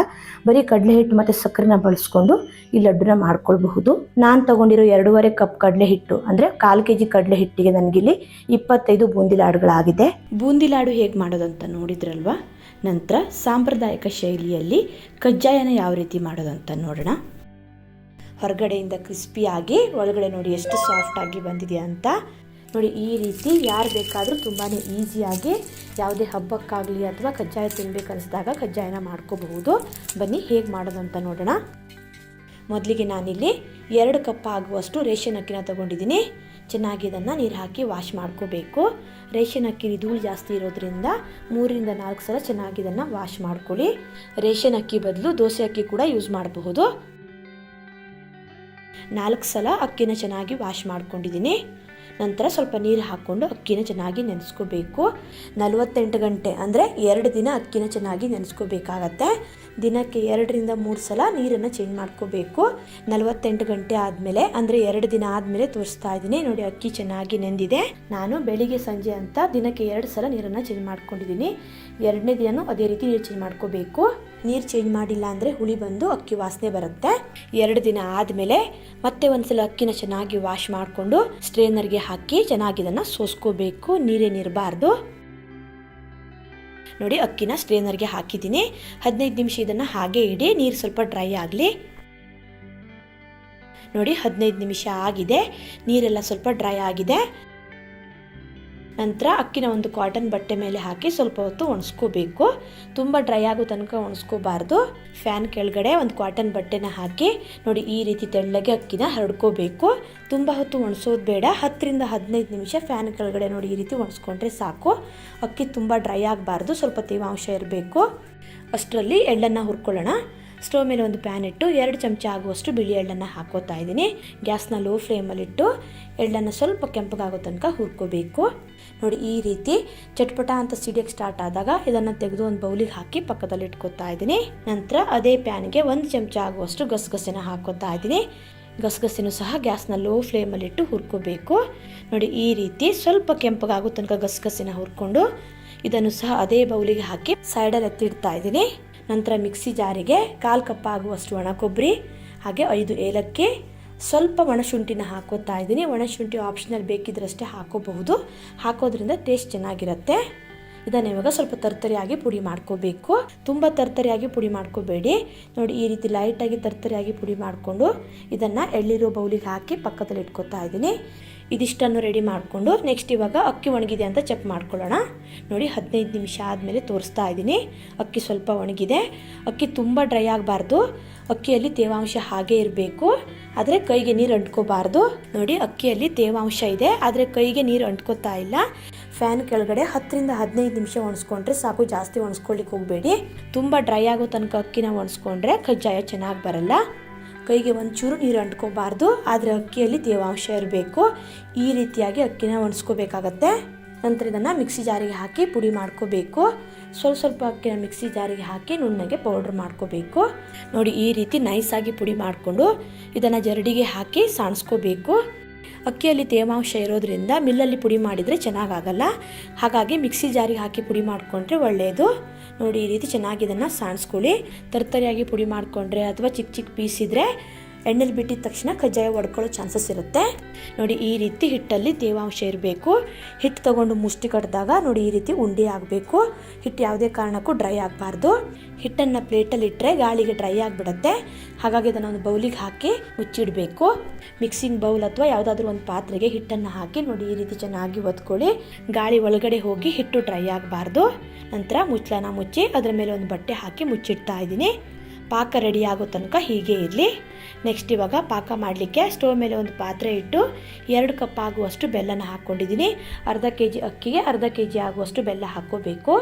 ಬರೀ ಕಡಲೆ ಹಿಟ್ಟು ಮತ್ತು ಸಕ್ಕರೆನ ಬಳಸ್ಕೊಂಡು ಈ ಲಡ್ಡುನ ಮಾಡ್ಕೊಳ್ಬಹುದು. ನಾನು ತೊಗೊಂಡಿರೋ 2.5 ಕಪ್ ಕಡಲೆ ಹಿಟ್ಟು ಅಂದರೆ 1/4 kg ಕಡಲೆ ಹಿಟ್ಟಿಗೆ ನನಗಿಲ್ಲಿ 25 ಬೂಂದಿ ಲಾಡುಗಳಾಗಿದೆ. ಬೂಂದಿ ಲಾಡು ಹೇಗೆ ಮಾಡೋದಂತ ನೋಡಿದ್ರಲ್ವಾ. ನಂತರ ಸಾಂಪ್ರದಾಯಿಕ ಶೈಲಿಯಲ್ಲಿ ಕಜ್ಜಾಯನ ಯಾವ ರೀತಿ ಮಾಡೋದಂತ ನೋಡೋಣ. ಹೊರಗಡೆಯಿಂದ ಕ್ರಿಸ್ಪಿಯಾಗಿ ಒಳಗಡೆ ನೋಡಿ ಎಷ್ಟು ಸಾಫ್ಟಾಗಿ ಬಂದಿದೆ ಅಂತ. ನೋಡಿ, ಈ ರೀತಿ ಯಾರು ಬೇಕಾದರೂ ತುಂಬಾ ಈಸಿಯಾಗಿ ಯಾವುದೇ ಹಬ್ಬಕ್ಕಾಗಲಿ ಅಥವಾ ಕಜ್ಜಾಯ ತಿನ್ನಬೇಕನ್ನಿಸಿದಾಗ ಕಜ್ಜಾಯನ ಮಾಡ್ಕೋಬಹುದು. ಬನ್ನಿ ಹೇಗೆ ಮಾಡೋದಂತ ನೋಡೋಣ. ಮೊದಲಿಗೆ ನಾನಿಲ್ಲಿ 2 ಕಪ್ ಆಗುವಷ್ಟು ರೇಷನ್ ಅಕ್ಕಿನ ತೊಗೊಂಡಿದ್ದೀನಿ. ಚೆನ್ನಾಗಿ ಇದನ್ನು ನೀರು ಹಾಕಿ ವಾಶ್ ಮಾಡ್ಕೋಬೇಕು. ರೇಷನ್ ಅಕ್ಕಿ ಧೂಳು ಜಾಸ್ತಿ ಇರೋದ್ರಿಂದ 3ರಿಂದ 4 ಸಲ ಚೆನ್ನಾಗಿ ಇದನ್ನು ವಾಶ್ ಮಾಡ್ಕೊಳ್ಳಿ. ರೇಷನ್ ಅಕ್ಕಿ ಬದಲು ದೋಸೆ ಅಕ್ಕಿ ಕೂಡ ಯೂಸ್ ಮಾಡಬಹುದು. 4 ಸಲ ಅಕ್ಕಿನ ಚೆನ್ನಾಗಿ ವಾಶ್ ಮಾಡ್ಕೊಂಡಿದ್ದೀನಿ. ನಂತರ ಸ್ವಲ್ಪ ನೀರು ಹಾಕ್ಕೊಂಡು ಅಕ್ಕಿನ ಚೆನ್ನಾಗಿ ನೆನೆಸ್ಕೋಬೇಕು. 48 ಗಂಟೆ ಅಂದರೆ 2 ದಿನ ಅಕ್ಕಿನ ಚೆನ್ನಾಗಿ ನೆನೆಸ್ಕೋಬೇಕಾಗತ್ತೆ. ದಿನಕ್ಕೆ 2ರಿಂದ 3 ಸಲ ನೀರನ್ನು ಚೇಂಜ್ ಮಾಡ್ಕೋಬೇಕು. 48 ಗಂಟೆ ಆದಮೇಲೆ ಅಂದರೆ 2 ದಿನ ಆದಮೇಲೆ ತೋರಿಸ್ತಾ ಇದ್ದೀನಿ. ನೋಡಿ, ಅಕ್ಕಿ ಚೆನ್ನಾಗಿ ನೆಂದಿದೆ. ನಾನು ಬೆಳಿಗ್ಗೆ ಸಂಜೆ ಅಂತ ದಿನಕ್ಕೆ 2 ಸಲ ನೀರನ್ನು ಚೇಂಜ್ ಮಾಡ್ಕೊಂಡಿದ್ದೀನಿ. 2ನೇ ದಿನವೂ ಅದೇ ರೀತಿ ನೀರು ಚೇಂಜ್ ಮಾಡ್ಕೋಬೇಕು. ನೀರು ಚೇಂಜ್ ಮಾಡಿಲ್ಲ ಅಂದರೆ ಹುಳಿ ಬಂದು ಅಕ್ಕಿ ವಾಸನೆ ಬರುತ್ತೆ. 2 ದಿನ ಆದಮೇಲೆ ಮತ್ತೆ ಒಂದ್ಸಲ ಅಕ್ಕಿನ ಚೆನ್ನಾಗಿ ವಾಶ್ ಮಾಡಿಕೊಂಡು ಸ್ಟ್ರೇನರ್ಗೆ ಹಾಕಿ ಚೆನ್ನಾಗಿ ಇದನ್ನು ಸೋಸ್ಕೋಬೇಕು. ನೀರೇನಿರಬಾರ್ದು. ನೋಡಿ, ಅಕ್ಕಿನ ಸ್ಟ್ರೇನರ್ಗೆ ಹಾಕಿದ್ದೀನಿ. 15 ನಿಮಿಷ ಇದನ್ನು ಹಾಗೆ ಇಡಿ, ನೀರು ಸ್ವಲ್ಪ ಡ್ರೈ ಆಗಲಿ. ನೋಡಿ, 15 ನಿಮಿಷ ಆಗಿದೆ. ನೀರೆಲ್ಲ ಸ್ವಲ್ಪ ಡ್ರೈ ಆಗಿದೆ. ನಂತರ ಅಕ್ಕಿನ ಒಂದು ಕಾಟನ್ ಬಟ್ಟೆ ಮೇಲೆ ಹಾಕಿ ಸ್ವಲ್ಪ ಹೊತ್ತು ಒಣಸ್ಕೋಬೇಕು. ತುಂಬ ಡ್ರೈ ಆಗೋ ತನಕ ಒಣಸ್ಕೋಬಾರ್ದು. ಫ್ಯಾನ್ ಕೆಳಗಡೆ ಒಂದು ಕಾಟನ್ ಬಟ್ಟೆನ ಹಾಕಿ ನೋಡಿ ಈ ರೀತಿ ತೆಳ್ಳಗೆ ಅಕ್ಕಿನ ಹರಡ್ಕೋಬೇಕು. ತುಂಬ ಹೊತ್ತು ಒಣಸೋದು ಬೇಡ. 10ರಿಂದ 15 ನಿಮಿಷ ಫ್ಯಾನ್ ಕೆಳಗಡೆ ನೋಡಿ ಈ ರೀತಿ ಒಣಸ್ಕೊಂಡ್ರೆ ಸಾಕು. ಅಕ್ಕಿ ತುಂಬ ಡ್ರೈ ಆಗಬಾರ್ದು, ಸ್ವಲ್ಪ ತೇವಾಂಶ ಇರಬೇಕು. ಅಷ್ಟರಲ್ಲಿ ಎಳ್ಳನ್ನು ಹುರ್ಕೊಳ್ಳೋಣ. ಸ್ಟವ್ ಮೇಲೆ ಒಂದು ಪ್ಯಾನ್ ಇಟ್ಟು 2 ಚಮಚ ಆಗುವಷ್ಟು ಬಿಳಿ ಎಳ್ಳನ್ನು ಹಾಕೋತಾ ಇದ್ದೀನಿ. ಗ್ಯಾಸ್ನ ಲೋ ಫ್ಲೇಮಲ್ಲಿಟ್ಟು ಎಳ್ಳನ್ನು ಸ್ವಲ್ಪ ಕೆಂಪಗಾಗೋ ತನಕ ಹುರ್ಕೋಬೇಕು. ನೋಡಿ ಈ ರೀತಿ ಚಟ್ಪಟ ಅಂತ ಸಿಡಿಯೋಕ್ಕೆ ಸ್ಟಾರ್ಟ್ ಆದಾಗ ಇದನ್ನು ತೆಗೆದು ಒಂದು ಬೌಲಿಗೆ ಹಾಕಿ ಪಕ್ಕದಲ್ಲಿ ಇಟ್ಕೋತಾ ಇದ್ದೀನಿ. ನಂತರ ಅದೇ ಪ್ಯಾನ್ಗೆ 1 ಚಮಚ ಆಗುವಷ್ಟು ಗಸಗಸೆನ ಹಾಕೋತಾ ಇದ್ದೀನಿ. ಗಸಗಸೆನೂ ಸಹ ಗ್ಯಾಸ್ನ ಲೋ ಫ್ಲೇಮಲ್ಲಿಟ್ಟು ಹುರ್ಕೋಬೇಕು. ನೋಡಿ ಈ ರೀತಿ ಸ್ವಲ್ಪ ಕೆಂಪಗಾಗೋ ತನಕ ಗಸಗಸೆನ ಹುರ್ಕೊಂಡು ಇದನ್ನು ಸಹ ಅದೇ ಬೌಲಿಗೆ ಹಾಕಿ ಸೈಡಲ್ಲಿ ಎತ್ತಿಡ್ತಾ ಇದ್ದೀನಿ. ನಂತರ ಮಿಕ್ಸಿ ಜಾರಿಗೆ 1/4 ಕಪ್ ಆಗುವಷ್ಟು ಒಣ ಕೊಬ್ಬರಿ, ಹಾಗೆ 5 ಏಲಕ್ಕಿ, ಸ್ವಲ್ಪ ಒಣಶುಂಠಿನ ಹಾಕೋತಾ ಇದ್ದೀನಿ. ಒಣಶುಂಠಿ ಆಪ್ಷನಲ್, ಬೇಕಿದ್ರಷ್ಟೇ ಹಾಕೋಬಹುದು. ಹಾಕೋದ್ರಿಂದ ಟೇಸ್ಟ್ ಚೆನ್ನಾಗಿರುತ್ತೆ. ಇದನ್ನು ಇವಾಗ ಸ್ವಲ್ಪ ತರ್ತರಿಯಾಗಿ ಪುಡಿ ಮಾಡ್ಕೋಬೇಕು. ತುಂಬ ತರ್ತರಿಯಾಗಿ ಪುಡಿ ಮಾಡ್ಕೋಬೇಡಿ. ನೋಡಿ ಈ ರೀತಿ ಲೈಟಾಗಿ ತರ್ತರಿಯಾಗಿ ಪುಡಿ ಮಾಡಿಕೊಂಡು ಇದನ್ನು ಎಳ್ಳಿರೋ ಬೌಲಿಗೆ ಹಾಕಿ ಪಕ್ಕದಲ್ಲಿ ಇಟ್ಕೋತಾ ಇದ್ದೀನಿ. ಇದಿಷ್ಟನ್ನು ರೆಡಿ ಮಾಡಿಕೊಂಡು ನೆಕ್ಸ್ಟ್ ಇವಾಗ ಅಕ್ಕಿ ಒಣಗಿದೆ ಅಂತ ಚೆಕ್ ಮಾಡ್ಕೊಳ್ಳೋಣ. ನೋಡಿ 15 ನಿಮಿಷ ಆದಮೇಲೆ ತೋರಿಸ್ತಾ ಇದ್ದೀನಿ. ಅಕ್ಕಿ ಸ್ವಲ್ಪ ಒಣಗಿದೆ. ಅಕ್ಕಿ ತುಂಬ ಡ್ರೈ ಆಗಬಾರ್ದು. ಅಕ್ಕಿಯಲ್ಲಿ ತೇವಾಂಶ ಹಾಗೇ ಇರಬೇಕು, ಆದರೆ ಕೈಗೆ ನೀರು ಅಂಟ್ಕೋಬಾರ್ದು. ನೋಡಿ ಅಕ್ಕಿಯಲ್ಲಿ ತೇವಾಂಶ ಇದೆ, ಆದರೆ ಕೈಗೆ ನೀರು ಅಂಟ್ಕೋತಾ ಇಲ್ಲ. ಫ್ಯಾನ್ ಕೆಳಗಡೆ 10ರಿಂದ 15 ನಿಮಿಷ ಒಣಸ್ಕೊಂಡ್ರೆ ಸಾಕು, ಜಾಸ್ತಿ ಒಣಸ್ಕೊಳ್ಳಿಕ್ಕೆ ಹೋಗಬೇಡಿ. ತುಂಬ ಡ್ರೈ ಆಗೋ ತನಕ ಅಕ್ಕಿನ ಒಣಸ್ಕೊಂಡ್ರೆ ಕಜ್ಜಾಯ ಚೆನ್ನಾಗಿ ಬರಲ್ಲ. ಕೈಗೆ ಒಂಚೂರು ನೀರು ಅಂಟ್ಕೋಬಾರ್ದು, ಆದರೆ ಅಕ್ಕಿಯಲ್ಲಿ ತೇವಾಂಶ ಇರಬೇಕು. ಈ ರೀತಿಯಾಗಿ ಅಕ್ಕಿನ ಒಣಸ್ಕೋಬೇಕಾಗತ್ತೆ. ನಂತರ ಇದನ್ನು ಮಿಕ್ಸಿ ಜಾರಿಗೆ ಹಾಕಿ ಪುಡಿ ಮಾಡ್ಕೋಬೇಕು. ಸ್ವಲ್ಪ ಅಕ್ಕಿನ ಮಿಕ್ಸಿ ಜಾರಿಗೆ ಹಾಕಿ ನುಣ್ಣಗೆ ಪೌಡ್ರ್ ಮಾಡ್ಕೋಬೇಕು. ನೋಡಿ ಈ ರೀತಿ ನೈಸಾಗಿ ಪುಡಿ ಮಾಡಿಕೊಂಡು ಇದನ್ನು ಜರಡಿಗೆ ಹಾಕಿ ಸಾಣಿಸ್ಕೋಬೇಕು. ಅಕ್ಕಿಯಲ್ಲಿ ತೇವಾಂಶ ಇರೋದ್ರಿಂದ ಮಿಲ್ಲಲ್ಲಿ ಪುಡಿ ಮಾಡಿದರೆ ಚೆನ್ನಾಗಾಗಲ್ಲ. ಹಾಗಾಗಿ ಮಿಕ್ಸಿ ಜಾರಿಗೆ ಹಾಕಿ ಪುಡಿ ಮಾಡಿಕೊಂಡ್ರೆ ಒಳ್ಳೆಯದು. ನೋಡಿ ಈ ರೀತಿ ಚೆನ್ನಾಗಿ ಇದನ್ನು ಸಾಣಿಸ್ಕೊಳ್ಳಿ. ತರ್ತರಿಯಾಗಿ ಪುಡಿ ಮಾಡಿಕೊಂಡ್ರೆ ಅಥವಾ ಚಿಕ್ಕ ಚಿಕ್ಕ ಪೀಸ್ ಇದ್ದರೆ ಎಣ್ಣೆಲಿ ಬಿಟ್ಟಿದ ತಕ್ಷಣ ಕಜ್ಜಾಯ ಒಡ್ಕೊಳ್ಳೋ ಚಾನ್ಸಸ್ ಇರುತ್ತೆ. ನೋಡಿ ಈ ರೀತಿ ಹಿಟ್ಟಲ್ಲಿ ತೇವಾಂಶ ಇರಬೇಕು. ಹಿಟ್ಟು ತೊಗೊಂಡು ಮುಷ್ಟಿ ಕಟ್ಟಿದಾಗ ನೋಡಿ ಈ ರೀತಿ ಉಂಡೆ ಆಗಬೇಕು. ಹಿಟ್ಟು ಯಾವುದೇ ಕಾರಣಕ್ಕೂ ಡ್ರೈ ಆಗಬಾರ್ದು. ಹಿಟ್ಟನ್ನು ಪ್ಲೇಟಲ್ಲಿ ಇಟ್ಟರೆ ಗಾಳಿಗೆ ಡ್ರೈ ಆಗಿಬಿಡುತ್ತೆ. ಹಾಗಾಗಿ ಇದನ್ನು ಒಂದು ಬೌಲಿಗೆ ಹಾಕಿ ಮುಚ್ಚಿಡಬೇಕು. ಮಿಕ್ಸಿಂಗ್ ಬೌಲ್ ಅಥವಾ ಯಾವುದಾದ್ರೂ ಒಂದು ಪಾತ್ರೆಗೆ ಹಿಟ್ಟನ್ನು ಹಾಕಿ ನೋಡಿ ಈ ರೀತಿ ಚೆನ್ನಾಗಿ ಒತ್ಕೊಳ್ಳಿ. ಗಾಳಿ ಒಳಗಡೆ ಹೋಗಿ ಹಿಟ್ಟು ಡ್ರೈ ಆಗಬಾರ್ದು. ನಂತರ ಮುಚ್ಚಳನ ಮುಚ್ಚಿ ಅದರ ಮೇಲೆ ಒಂದು ಬಟ್ಟೆ ಹಾಕಿ ಮುಚ್ಚಿಡ್ತಾ ಇದ್ದೀನಿ. ಪಾಕ ರೆಡಿ ಆಗೋ ತನಕ ಹೀಗೆ ಇರಲಿ. ನೆಕ್ಸ್ಟ್ ಇವಾಗ ಪಾಕ ಮಾಡಲಿಕ್ಕೆ ಸ್ಟವ್ ಮೇಲೆ ಒಂದು ಪಾತ್ರೆ ಇಟ್ಟು 2 ಕಪ್ ಆಗುವಷ್ಟು ಬೆಲ್ಲನ ಹಾಕ್ಕೊಂಡಿದ್ದೀನಿ. ಅರ್ಧ kg ಅಕ್ಕಿಗೆ ಅರ್ಧ kg ಆಗುವಷ್ಟು ಬೆಲ್ಲ ಹಾಕ್ಕೋಬೇಕು.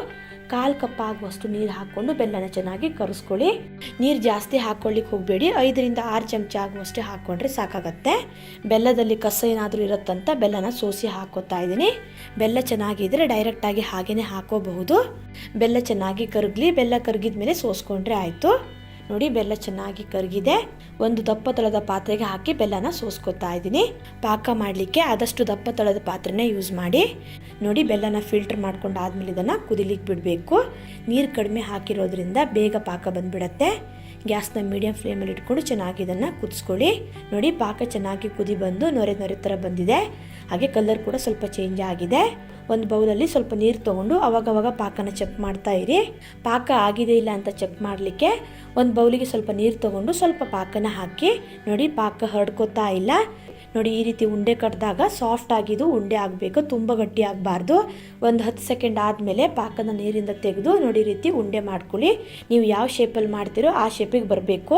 1/4 ಕಪ್ ಆಗುವಷ್ಟು ನೀರು ಹಾಕ್ಕೊಂಡು ಬೆಲ್ಲನ ಚೆನ್ನಾಗಿ ಕರಗಿಸ್ಕೊಳ್ಳಿ. ನೀರು ಜಾಸ್ತಿ ಹಾಕ್ಕೊಳ್ಳಿಕ್ಕೆ ಹೋಗಬೇಡಿ. 5ರಿಂದ 6 ಚಮಚ ಆಗುವಷ್ಟು ಹಾಕ್ಕೊಂಡ್ರೆ ಸಾಕಾಗತ್ತೆ. ಬೆಲ್ಲದಲ್ಲಿ ಕಸ ಏನಾದರೂ ಇರುತ್ತಂತ ಬೆಲ್ಲನ ಸೋಸಿ ಹಾಕೋತಾ ಇದ್ದೀನಿ. ಬೆಲ್ಲ ಚೆನ್ನಾಗಿದ್ದರೆ ಡೈರೆಕ್ಟಾಗಿ ಹಾಗೇ ಹಾಕೋಬಹುದು. ಬೆಲ್ಲ ಚೆನ್ನಾಗಿ ಕರಗಲಿ. ಬೆಲ್ಲ ಕರಗಿದ ಮೇಲೆ ಸೋಸ್ಕೊಂಡ್ರೆ ಆಯಿತು. ನೋಡಿ ಬೆಲ್ಲ ಚೆನ್ನಾಗಿ ಕರಗಿದೆ. ಒಂದು ದಪ್ಪ ತಳದ ಪಾತ್ರೆಗೆ ಹಾಕಿ ಬೆಲ್ಲನ ಸೋಸ್ಕೊತಾ ಇದ್ದೀನಿ. ಪಾಕ ಮಾಡಲಿಕ್ಕೆ ಆದಷ್ಟು ದಪ್ಪ ತಳದ ಪಾತ್ರೆನೇ ಯೂಸ್ ಮಾಡಿ. ನೋಡಿ ಬೆಲ್ಲನ ಫಿಲ್ಟರ್ ಮಾಡ್ಕೊಂಡು ಆದಮೇಲೆ ಇದನ್ನು ಕುದಿಲಿಕ್ಕೆ ಬಿಡಬೇಕು. ನೀರು ಕಡಿಮೆ ಹಾಕಿರೋದ್ರಿಂದ ಬೇಗ ಪಾಕ ಬಂದುಬಿಡತ್ತೆ. ಗ್ಯಾಸ್ನ ಮೀಡಿಯಂ ಫ್ಲೇಮಲ್ಲಿ ಇಟ್ಕೊಂಡು ಚೆನ್ನಾಗಿ ಇದನ್ನು ಕುದಿಸ್ಕೊಳ್ಳಿ. ನೋಡಿ ಪಾಕ ಚೆನ್ನಾಗಿ ಕುದಿ ಬಂದು ನೊರೆ ಥರ ಬಂದಿದೆ. ಹಾಗೆ ಕಲರ್ ಕೂಡ ಸ್ವಲ್ಪ ಚೇಂಜ್ ಆಗಿದೆ. ಒಂದು ಬೌಲಲ್ಲಿ ಸ್ವಲ್ಪ ನೀರು ತೊಗೊಂಡು ಅವಾಗವಾಗ ಪಾಕನ ಚೆಕ್ ಮಾಡ್ತಾ ಇರಿ. ಪಾಕ ಆಗಿದೆ ಇಲ್ಲ ಅಂತ ಚೆಕ್ ಮಾಡಲಿಕ್ಕೆ ಒಂದು ಬೌಲಿಗೆ ಸ್ವಲ್ಪ ನೀರು ತೊಗೊಂಡು ಸ್ವಲ್ಪ ಪಾಕನ ಹಾಕಿ ನೋಡಿ ಪಾಕ ಹರಡ್ಕೋತಾ ಇಲ್ಲ. ನೋಡಿ ಈ ರೀತಿ ಉಂಡೆ ಕಟ್ಟಿದಾಗ ಸಾಫ್ಟ್ ಆಗಿದ್ದು ಉಂಡೆ ಆಗಬೇಕು, ತುಂಬ ಗಟ್ಟಿ ಆಗಬಾರ್ದು. ಒಂದು 10 ಸೆಕೆಂಡ್ ಆದಮೇಲೆ ಪಾಕನ ನೀರಿಂದ ತೆಗೆದು ನೋಡಿ ಈ ರೀತಿ ಉಂಡೆ ಮಾಡ್ಕೊಳ್ಳಿ. ನೀವು ಯಾವ ಶೇಪಲ್ಲಿ ಮಾಡ್ತೀರೋ ಆ ಶೇಪಿಗೆ ಬರಬೇಕು.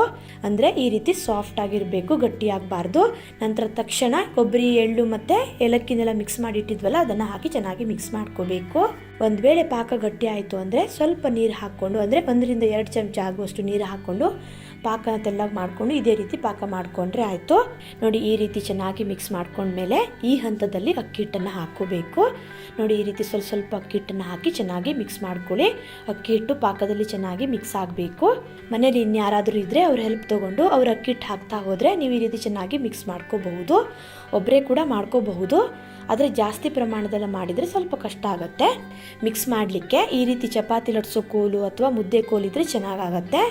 ಅಂದರೆ ಈ ರೀತಿ ಸಾಫ್ಟ್ ಆಗಿರಬೇಕು, ಗಟ್ಟಿ ಆಗಬಾರ್ದು. ನಂತರ ತಕ್ಷಣ ಕೊಬ್ಬರಿ, ಎಳ್ಳು ಮತ್ತು ಏಲಕ್ಕಿನೆಲ್ಲ ಮಿಕ್ಸ್ ಮಾಡಿ ಇಟ್ಟಿದ್ವಲ್ಲ ಅದನ್ನು ಹಾಕಿ ಚೆನ್ನಾಗಿ ಮಿಕ್ಸ್ ಮಾಡ್ಕೋಬೇಕು. ಒಂದು ವೇಳೆ ಪಾಕ ಗಟ್ಟಿ ಆಯಿತು ಅಂದರೆ ಸ್ವಲ್ಪ ನೀರು ಹಾಕ್ಕೊಂಡು, ಅಂದರೆ 1ರಿಂದ 2 ಚಮಚ ಆಗುವಷ್ಟು ನೀರು ಹಾಕ್ಕೊಂಡು ಪಾಕನ ತೆಳ್ಳಗೆ ಮಾಡಿಕೊಂಡು ಇದೇ ರೀತಿ ಪಾಕ ಮಾಡಿಕೊಂಡ್ರೆ ಆಯಿತು. ನೋಡಿ ಈ ರೀತಿ ಚೆನ್ನಾಗಿ ಮಿಕ್ಸ್ ಮಾಡ್ಕೊಂಡ್ಮೇಲೆ ಈ ಹಂತದಲ್ಲಿ ಅಕ್ಕಿ ಹಿಟ್ಟನ್ನು ಹಾಕ್ಕೋಬೇಕು. ನೋಡಿ ಈ ರೀತಿ ಸ್ವಲ್ಪ ಅಕ್ಕಿ ಹಿಟ್ಟನ್ನು ಹಾಕಿ ಚೆನ್ನಾಗಿ ಮಿಕ್ಸ್ ಮಾಡ್ಕೊಳ್ಳಿ. ಅಕ್ಕಿ ಹಿಟ್ಟು ಪಾಕದಲ್ಲಿ ಚೆನ್ನಾಗಿ ಮಿಕ್ಸ್ ಆಗಬೇಕು. ಮನೇಲಿ ಇನ್ಯಾರಾದರೂ ಇದ್ದರೆ ಅವ್ರ ಹೆಲ್ಪ್ ತೊಗೊಂಡು ಅವ್ರು ಅಕ್ಕಿ ಹಿಟ್ಟು ಹಾಕ್ತಾ ಹೋದರೆ ನೀವು ಈ ರೀತಿ ಚೆನ್ನಾಗಿ ಮಿಕ್ಸ್ ಮಾಡ್ಕೋಬಹುದು. ಒಬ್ಬರೇ ಕೂಡ ಮಾಡ್ಕೋಬಹುದು. ಆದರೆ ಜಾಸ್ತಿ ಪ್ರಮಾಣದಲ್ಲಿ ಮಾಡಿದರೆ ಸ್ವಲ್ಪ ಕಷ್ಟ ಆಗುತ್ತೆ ಮಿಕ್ಸ್ ಮಾಡಲಿಕ್ಕೆ. ಈ ರೀತಿ ಚಪಾತಿ ಲಟ್ಸೋ ಕೋಲು ಅಥವಾ ಮುದ್ದೆ ಕೋಲಿದ್ರೆ ಚೆನ್ನಾಗಾಗತ್ತೆ.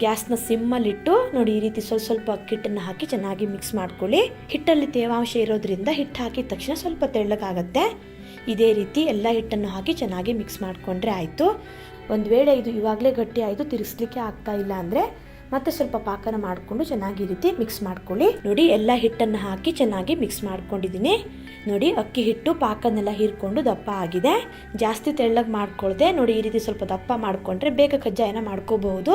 ಗ್ಯಾಸ್ನ ಸಿಮ್ಮಲ್ಲಿಟ್ಟು ನೋಡಿ ಈ ರೀತಿ ಸ್ವಲ್ಪ ಅಕ್ಕಿ ಹಿಟ್ಟನ್ನು ಹಾಕಿ ಚೆನ್ನಾಗಿ ಮಿಕ್ಸ್ ಮಾಡ್ಕೊಳ್ಳಿ. ಹಿಟ್ಟಲ್ಲಿ ತೇವಾಂಶ ಇರೋದ್ರಿಂದ ಹಿಟ್ಟು ಹಾಕಿದ ತಕ್ಷಣ ಸ್ವಲ್ಪ ತೆಳ್ಳಗಾಗತ್ತೆ. ಇದೇ ರೀತಿ ಎಲ್ಲ ಹಿಟ್ಟನ್ನು ಹಾಕಿ ಚೆನ್ನಾಗಿ ಮಿಕ್ಸ್ ಮಾಡಿಕೊಂಡ್ರೆ ಆಯಿತು. ಒಂದು ವೇಳೆ ಇದು ಇವಾಗಲೇ ಗಟ್ಟಿ ಆಯಿತು, ತಿರುಗಿಸ್ಲಿಕ್ಕೆ ಆಗ್ತಾ ಇಲ್ಲ ಅಂದರೆ ಮತ್ತೆ ಸ್ವಲ್ಪ ಪಾಕನ ಮಾಡಿಕೊಂಡು ಚೆನ್ನಾಗಿ ಈ ರೀತಿ ಮಿಕ್ಸ್ ಮಾಡ್ಕೊಳ್ಳಿ. ನೋಡಿ ಎಲ್ಲ ಹಿಟ್ಟನ್ನು ಹಾಕಿ ಚೆನ್ನಾಗಿ ಮಿಕ್ಸ್ ಮಾಡ್ಕೊಂಡಿದ್ದೀನಿ. ನೋಡಿ ಅಕ್ಕಿ ಹಿಟ್ಟು ಪಾಕನೆಲ್ಲ ಹೀರ್ಕೊಂಡು ದಪ್ಪ ಆಗಿದೆ. ಜಾಸ್ತಿ ತೆಳ್ಳಗೆ ಮಾಡ್ಕೊಳ್ದೆ ನೋಡಿ ಈ ರೀತಿ ಸ್ವಲ್ಪ ದಪ್ಪ ಮಾಡಿಕೊಂಡ್ರೆ ಬೇಗ ಕಜ್ಜಾಯನ ಮಾಡ್ಕೋಬಹುದು.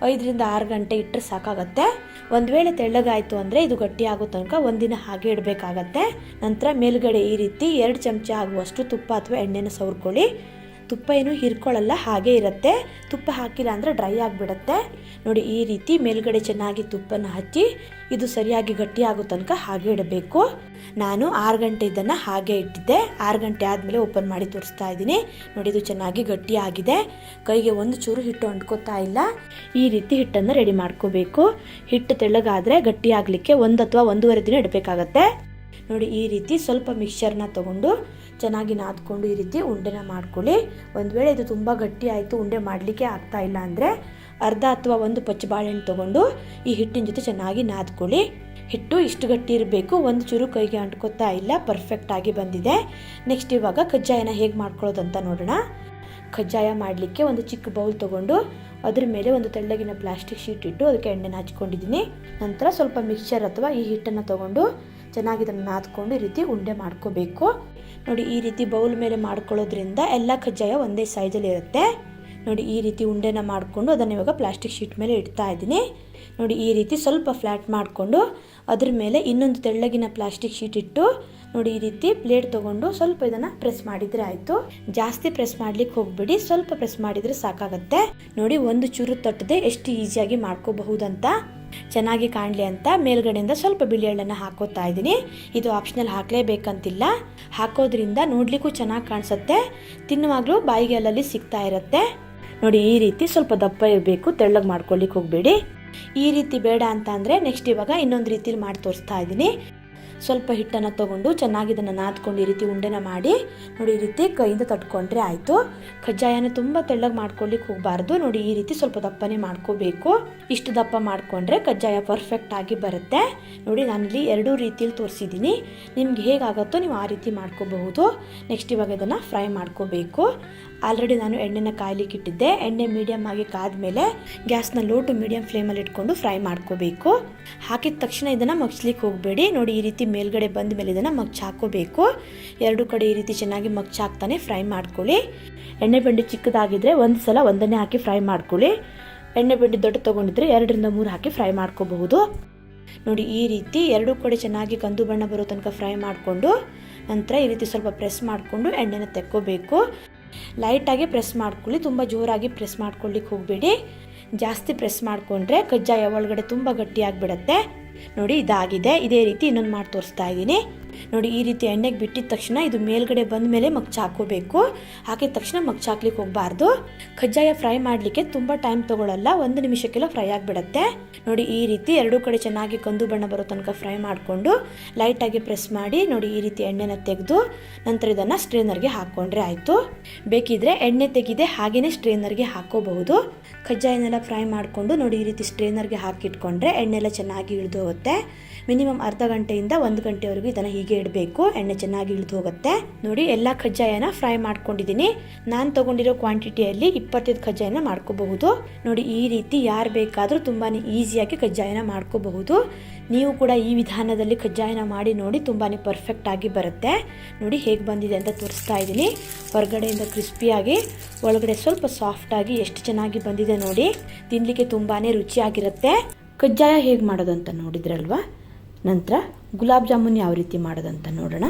5ರಿಂದ 6 ಗಂಟೆ ಇಟ್ಟರೆ ಸಾಕಾಗತ್ತೆ. ಒಂದು ವೇಳೆ ತೆಳ್ಳಗಾಯಿತು ಅಂದರೆ ಇದು ಗಟ್ಟಿ ಆಗೋ ತನಕ ಒಂದಿನ ಹಾಗೆ ಇಡಬೇಕಾಗತ್ತೆ. ನಂತರ ಮೇಲ್ಗಡೆ ಈ ರೀತಿ 2 ಚಮಚ ಆಗುವಷ್ಟು ತುಪ್ಪ ಅಥವಾ ಎಣ್ಣೆನ ಸವರ್ಕೊಳ್ಳಿ. ತುಪ್ಪ ಏನು ಹೀರ್ಕೊಳ್ಳಲ್ಲ, ಹಾಗೆ ಇರುತ್ತೆ. ತುಪ್ಪ ಹಾಕಿಲ್ಲ ಅಂದರೆ ಡ್ರೈ ಆಗಿಬಿಡುತ್ತೆ. ನೋಡಿ ಈ ರೀತಿ ಮೇಲ್ಗಡೆ ಚೆನ್ನಾಗಿ ತುಪ್ಪನ ಹಚ್ಚಿ ಇದು ಸರಿಯಾಗಿ ಗಟ್ಟಿ ಆಗೋ ತನಕ ಹಾಗೆ ಇಡಬೇಕು. ನಾನು 6 ಗಂಟೆ ಇದನ್ನು ಹಾಗೆ ಇಟ್ಟಿದ್ದೆ. 6 ಗಂಟೆ ಆದಮೇಲೆ ಓಪನ್ ಮಾಡಿ ತೋರಿಸ್ತಾ ಇದ್ದೀನಿ. ನೋಡಿ ಇದು ಚೆನ್ನಾಗಿ ಗಟ್ಟಿ ಆಗಿದೆ. ಕೈಗೆ ಒಂದು ಚೂರು ಹಿಟ್ಟು ಅಂಟ್ಕೋತಾ ಇಲ್ಲ. ಈ ರೀತಿ ಹಿಟ್ಟನ್ನು ರೆಡಿ ಮಾಡ್ಕೋಬೇಕು. ಹಿಟ್ಟು ತೆಳ್ಳಗಾದರೆ ಗಟ್ಟಿ ಆಗಲಿಕ್ಕೆ 1 ಅಥವಾ 1.5 ದಿನ ಇಡಬೇಕಾಗತ್ತೆ. ನೋಡಿ ಈ ರೀತಿ ಸ್ವಲ್ಪ ಮಿಕ್ಸ್ಚರ್ನ ತೊಗೊಂಡು ಚೆನ್ನಾಗಿ ನಾದ್ಕೊಂಡು ಈ ರೀತಿ ಉಂಡೆನ ಮಾಡ್ಕೊಳ್ಳಿ. ಒಂದು ವೇಳೆ ಇದು ತುಂಬ ಗಟ್ಟಿ ಆಯಿತು, ಉಂಡೆ ಮಾಡಲಿಕ್ಕೆ ಆಗ್ತಾ ಇಲ್ಲ ಅಂದರೆ ಅರ್ಧ ಅಥವಾ 1 ಪಚ್ಚ ಬಾಳೆಹಣ್ಣು ತೊಗೊಂಡು ಈ ಹಿಟ್ಟಿನ ಜೊತೆ ಚೆನ್ನಾಗಿ ನಾದ್ಕೊಳ್ಳಿ. ಹಿಟ್ಟು ಇಷ್ಟು ಗಟ್ಟಿ ಇರಬೇಕು, ಒಂದು ಚೂರು ಕೈಗೆ ಅಂಟ್ಕೋತಾ ಇಲ್ಲ, ಪರ್ಫೆಕ್ಟಾಗಿ ಬಂದಿದೆ. ನೆಕ್ಸ್ಟ್ ಇವಾಗ ಕಜ್ಜಾಯನ ಹೇಗೆ ಮಾಡ್ಕೊಳ್ಳೋದಂತ ನೋಡೋಣ. ಕಜ್ಜಾಯ ಮಾಡಲಿಕ್ಕೆ ಒಂದು ಚಿಕ್ಕ ಬೌಲ್ ತೊಗೊಂಡು ಅದ್ರ ಮೇಲೆ ಒಂದು ತೆಳ್ಳಗಿನ ಪ್ಲಾಸ್ಟಿಕ್ ಶೀಟ್ ಇಟ್ಟು ಅದಕ್ಕೆ ಎಣ್ಣೆನ ಹಚ್ಕೊಂಡಿದ್ದೀನಿ. ನಂತರ ಸ್ವಲ್ಪ ಮಿಕ್ಸ್ಚರ್ ಅಥವಾ ಈ ಹಿಟ್ಟನ್ನು ತೊಗೊಂಡು ಚೆನ್ನಾಗಿ ಇದನ್ನು ನಾದ್ಕೊಂಡು ಈ ರೀತಿ ಉಂಡೆ ಮಾಡ್ಕೋಬೇಕು. ನೋಡಿ ಈ ರೀತಿ ಬೌಲ್ ಮೇಲೆ ಮಾಡ್ಕೊಳ್ಳೋದ್ರಿಂದ ಎಲ್ಲ ಕಜ್ಜಾಯ ಒಂದೇ ಸೈಜಲ್ಲಿ ಇರುತ್ತೆ. ನೋಡಿ ಈ ರೀತಿ ಉಂಡೆನ ಮಾಡಿಕೊಂಡು ಅದನ್ನು ಇವಾಗ ಪ್ಲಾಸ್ಟಿಕ್ ಶೀಟ್ ಮೇಲೆ ಇಡ್ತಾ ಇದ್ದೀನಿ. ನೋಡಿ ಈ ರೀತಿ ಸ್ವಲ್ಪ ಫ್ಲ್ಯಾಟ್ ಮಾಡಿಕೊಂಡು ಅದ್ರ ಮೇಲೆ ಇನ್ನೊಂದು ತೆಳ್ಳಗಿನ ಪ್ಲಾಸ್ಟಿಕ್ ಶೀಟ್ ಇಟ್ಟು ನೋಡಿ ಈ ರೀತಿ ಪ್ಲೇಟ್ ತೊಗೊಂಡು ಸ್ವಲ್ಪ ಇದನ್ನು ಪ್ರೆಸ್ ಮಾಡಿದರೆ ಆಯಿತು. ಜಾಸ್ತಿ ಪ್ರೆಸ್ ಮಾಡ್ಲಿಕ್ಕೆ ಹೋಗ್ಬಿಡಿ, ಸ್ವಲ್ಪ ಪ್ರೆಸ್ ಮಾಡಿದರೆ ಸಾಕಾಗತ್ತೆ. ನೋಡಿ ಒಂದು ಚೂರು ತಟ್ಟದೆ ಎಷ್ಟು ಈಸಿಯಾಗಿ ಮಾಡ್ಕೋಬಹುದಂತ. ಚೆನ್ನಾಗಿ ಕಾಣಲಿ ಅಂತ ಮೇಲ್ಗಡೆಯಿಂದ ಸ್ವಲ್ಪ ಬಿಳಿ ಎಳ್ಳನ್ನು ಹಾಕೋತಾ ಇದ್ದೀನಿ. ಇದು ಆಪ್ಷನಲ್, ಹಾಕಲೇಬೇಕಂತಿಲ್ಲ. ಹಾಕೋದ್ರಿಂದ ನೋಡ್ಲಿಕ್ಕೂ ಚೆನ್ನಾಗಿ ಕಾಣಿಸುತ್ತೆ, ತಿನ್ನುವಾಗಲೂ ಬಾಯಿಗೆ ಅಲ್ಲಲ್ಲಿ ಸಿಗ್ತಾ ಇರುತ್ತೆ. ನೋಡಿ ಈ ರೀತಿ ಸ್ವಲ್ಪ ದಪ್ಪ ಇರಬೇಕು, ತೆಳ್ಳಗೆ ಮಾಡ್ಕೊಳ್ಳಿಕ್ಕೆ ಹೋಗಬೇಡಿ. ಈ ರೀತಿ ಬೇಡ ಅಂತ ಅಂದರೆ ನೆಕ್ಸ್ಟ್ ಇವಾಗ ಇನ್ನೊಂದು ರೀತಿಲಿ ಮಾಡಿ ತೋರಿಸ್ತಾ ಇದ್ದೀನಿ. ಸ್ವಲ್ಪ ಹಿಟ್ಟನ್ನು ತೊಗೊಂಡು ಚೆನ್ನಾಗಿ ಇದನ್ನು ನಾದ್ಕೊಂಡು ಈ ರೀತಿ ಉಂಡೆನ ಮಾಡಿ ನೋಡಿ ಈ ರೀತಿ ಕೈಯಿಂದ ತಟ್ಕೊಂಡ್ರೆ ಆಯಿತು. ಕಜ್ಜಾಯನ ತುಂಬ ತೆಳ್ಳಗೆ ಮಾಡ್ಕೊಳ್ಳಿಕ್ಕೆ ಹೋಗಬಾರ್ದು. ನೋಡಿ ಈ ರೀತಿ ಸ್ವಲ್ಪ ದಪ್ಪನೇ ಮಾಡ್ಕೋಬೇಕು. ಇಷ್ಟು ದಪ್ಪ ಮಾಡಿಕೊಂಡ್ರೆ ಕಜ್ಜಾಯ ಪರ್ಫೆಕ್ಟ್ ಆಗಿ ಬರುತ್ತೆ. ನೋಡಿ ನಾನಿಲ್ಲಿ 2 ರೀತಿಯಲ್ಲಿ ತೋರಿಸಿದ್ದೀನಿ. ನಿಮ್ಗೆ ಹೇಗಾಗುತ್ತೋ ನೀವು ಆ ರೀತಿ ಮಾಡ್ಕೋಬಹುದು. ನೆಕ್ಸ್ಟ್ ಇವಾಗ ಇದನ್ನು ಫ್ರೈ ಮಾಡ್ಕೋಬೇಕು. ಆಲ್ರೆಡಿ ನಾನು ಎಣ್ಣೆನ ಕಾಯ್ಲಿಕ್ಕೆ ಇಟ್ಟಿದ್ದೆ. ಎಣ್ಣೆ ಮೀಡಿಯಮ್ ಆಗಿ ಕಾದ್ಮೇಲೆ ಗ್ಯಾಸ್ನ ಲೋ ಟು ಮೀಡಿಯಮ್ ಫ್ಲೇಮಲ್ಲಿ ಇಟ್ಕೊಂಡು ಫ್ರೈ ಮಾಡ್ಕೋಬೇಕು. ಹಾಕಿದ ತಕ್ಷಣ ಇದನ್ನು ಮಗ್ಸ್ಲಿಕ್ಕೆ ಹೋಗಬೇಡಿ. ನೋಡಿ ಈ ರೀತಿ ಮೇಲ್ಗಡೆ ಬಂದ ಮೇಲೆ ಇದನ್ನು ಮಗ್ಚ್ ಹಾಕೋಬೇಕು. 2 ಕಡೆ ಈ ರೀತಿ ಚೆನ್ನಾಗಿ ಮಗ್ಚ್ ಹಾಕ್ತಾನೆ ಫ್ರೈ ಮಾಡ್ಕೊಳ್ಳಿ. ಎಣ್ಣೆ ಬೆಂಡಿ ಚಿಕ್ಕದಾಗಿದ್ದರೆ ಒಂದು ಸಲ ಒಂದನ್ನೇ ಹಾಕಿ ಫ್ರೈ ಮಾಡ್ಕೊಳ್ಳಿ. ಎಣ್ಣೆ ಬೆಂಡಿ ದೊಡ್ಡ ತೊಗೊಂಡಿದ್ರೆ 2ರಿಂದ 3 ಹಾಕಿ ಫ್ರೈ ಮಾಡ್ಕೋಬಹುದು. ನೋಡಿ ಈ ರೀತಿ 2 ಕಡೆ ಚೆನ್ನಾಗಿ ಕಂದು ಬಣ್ಣ ಬರೋ ತನಕ ಫ್ರೈ ಮಾಡಿಕೊಂಡು ನಂತರ ಈ ರೀತಿ ಸ್ವಲ್ಪ ಪ್ರೆಸ್ ಮಾಡಿಕೊಂಡು ಎಣ್ಣೆನ ತೆಕ್ಕೋಬೇಕು. ಲೈಟಾಗಿ ಪ್ರೆಸ್ ಮಾಡ್ಕೊಳ್ಳಿ, ತುಂಬ ಜೋರಾಗಿ ಪ್ರೆಸ್ ಮಾಡ್ಕೊಳ್ಳಿಕ್ಕೆ ಹೋಗಬೇಡಿ. ಜಾಸ್ತಿ ಪ್ರೆಸ್ ಮಾಡಿಕೊಂಡ್ರೆ ಕಜ್ಜಾಯ ಒಳಗಡೆ ತುಂಬ ಗಟ್ಟಿಯಾಗಿಬಿಡುತ್ತೆ. ನೋಡಿ ಇದಾಗಿದೆ. ಇದೇ ರೀತಿ ಇನ್ನೊಂದು ಮಾಡಿ ತೋರಿಸ್ತಾ ಇದ್ದೀನಿ. ನೋಡಿ ಈ ರೀತಿ ಎಣ್ಣೆಗೆ ಬಿಟ್ಟಿದ ತಕ್ಷಣ ಇದು ಮೇಲ್ಗಡೆ ಬಂದ ಮೇಲೆ ಮಗ್ಚ್ ಹಾಕೋಬೇಕು. ಹಾಕಿದ ತಕ್ಷಣ ಮಗ್ಚ್ ಹಾಕ್ಲಿಕ್ಕೆ ಹೋಗಬಾರ್ದು. ಕಜ್ಜಾಯ ಫ್ರೈ ಮಾಡಲಿಕ್ಕೆ ತುಂಬ ಟೈಮ್ ತೊಗೊಳ್ಳಲ್ಲ, 1 ನಿಮಿಷಕ್ಕೆಲ್ಲ ಫ್ರೈ ಆಗಿಬಿಡುತ್ತೆ. ನೋಡಿ ಈ ರೀತಿ 2 ಕಡೆ ಚೆನ್ನಾಗಿ ಕಂದು ಬಣ್ಣ ಬರೋ ತನಕ ಫ್ರೈ ಮಾಡಿಕೊಂಡು ಲೈಟಾಗಿ ಪ್ರೆಸ್ ಮಾಡಿ ನೋಡಿ ಈ ರೀತಿ ಎಣ್ಣೆನ ತೆಗೆದು ನಂತರ ಇದನ್ನು ಸ್ಟ್ರೇನರ್ಗೆ ಹಾಕ್ಕೊಂಡ್ರೆ ಆಯಿತು. ಬೇಕಿದ್ರೆ ಎಣ್ಣೆ ತೆಗೆದೆ ಹಾಗೆಯೇ ಸ್ಟ್ರೇನರ್ಗೆ ಹಾಕೋಬಹುದು. ಕಜ್ಜಾಯನೆಲ್ಲ ಫ್ರೈ ಮಾಡಿಕೊಂಡು ನೋಡಿ ಈ ರೀತಿ ಸ್ಟ್ರೇನರ್ಗೆ ಹಾಕಿಟ್ಕೊಂಡ್ರೆ ಎಣ್ಣೆಲ್ಲ ಚೆನ್ನಾಗಿ ಇಳಿದು ಹೋಗುತ್ತೆ. ಮಿನಿಮಮ್ ಅರ್ಧ ಗಂಟೆಯಿಂದ 1 ಗಂಟೆವರೆಗೂ ಇದನ್ನು ಹೀಗೆ ಇಡಬೇಕು. ಎಣ್ಣೆ ಚೆನ್ನಾಗಿ ಇಳಿದು ಹೋಗುತ್ತೆ. ನೋಡಿ ಎಲ್ಲ ಕಜ್ಜಾಯನ ಫ್ರೈ ಮಾಡ್ಕೊಂಡಿದ್ದೀನಿ. ನಾನು ತೊಗೊಂಡಿರೋ ಕ್ವಾಂಟಿಟಿಯಲ್ಲಿ 25 ಕಜ್ಜಾಯನ ಮಾಡ್ಕೋಬಹುದು. ನೋಡಿ ಈ ರೀತಿ ಯಾರು ಬೇಕಾದರೂ ತುಂಬಾ ಈಸಿಯಾಗಿ ಕಜ್ಜಾಯನ ಮಾಡ್ಕೋಬಹುದು. ನೀವು ಕೂಡ ಈ ವಿಧಾನದಲ್ಲಿ ಕಜ್ಜಾಯನ ಮಾಡಿ ನೋಡಿ, ತುಂಬಾ ಪರ್ಫೆಕ್ಟ್ ಆಗಿ ಬರುತ್ತೆ. ನೋಡಿ ಹೇಗೆ ಬಂದಿದೆ ಅಂತ ತೋರಿಸ್ತಾ ಇದ್ದೀನಿ. ಹೊರಗಡೆಯಿಂದ ಕ್ರಿಸ್ಪಿಯಾಗಿ ಒಳಗಡೆ ಸ್ವಲ್ಪ ಸಾಫ್ಟಾಗಿ ಎಷ್ಟು ಚೆನ್ನಾಗಿ ಬಂದಿದೆ ನೋಡಿ. ತಿನ್ನಲಿಕ್ಕೆ ತುಂಬಾ ರುಚಿಯಾಗಿರುತ್ತೆ. ಕಜ್ಜಾಯ ಹೇಗೆ ಮಾಡೋದಂತ ನೋಡಿದ್ರಲ್ವಾ. ನಂತರ ಗುಲಾಬ್ ಜಾಮೂನ್ ಯಾವ ರೀತಿ ಮಾಡೋದಂತ ನೋಡೋಣ.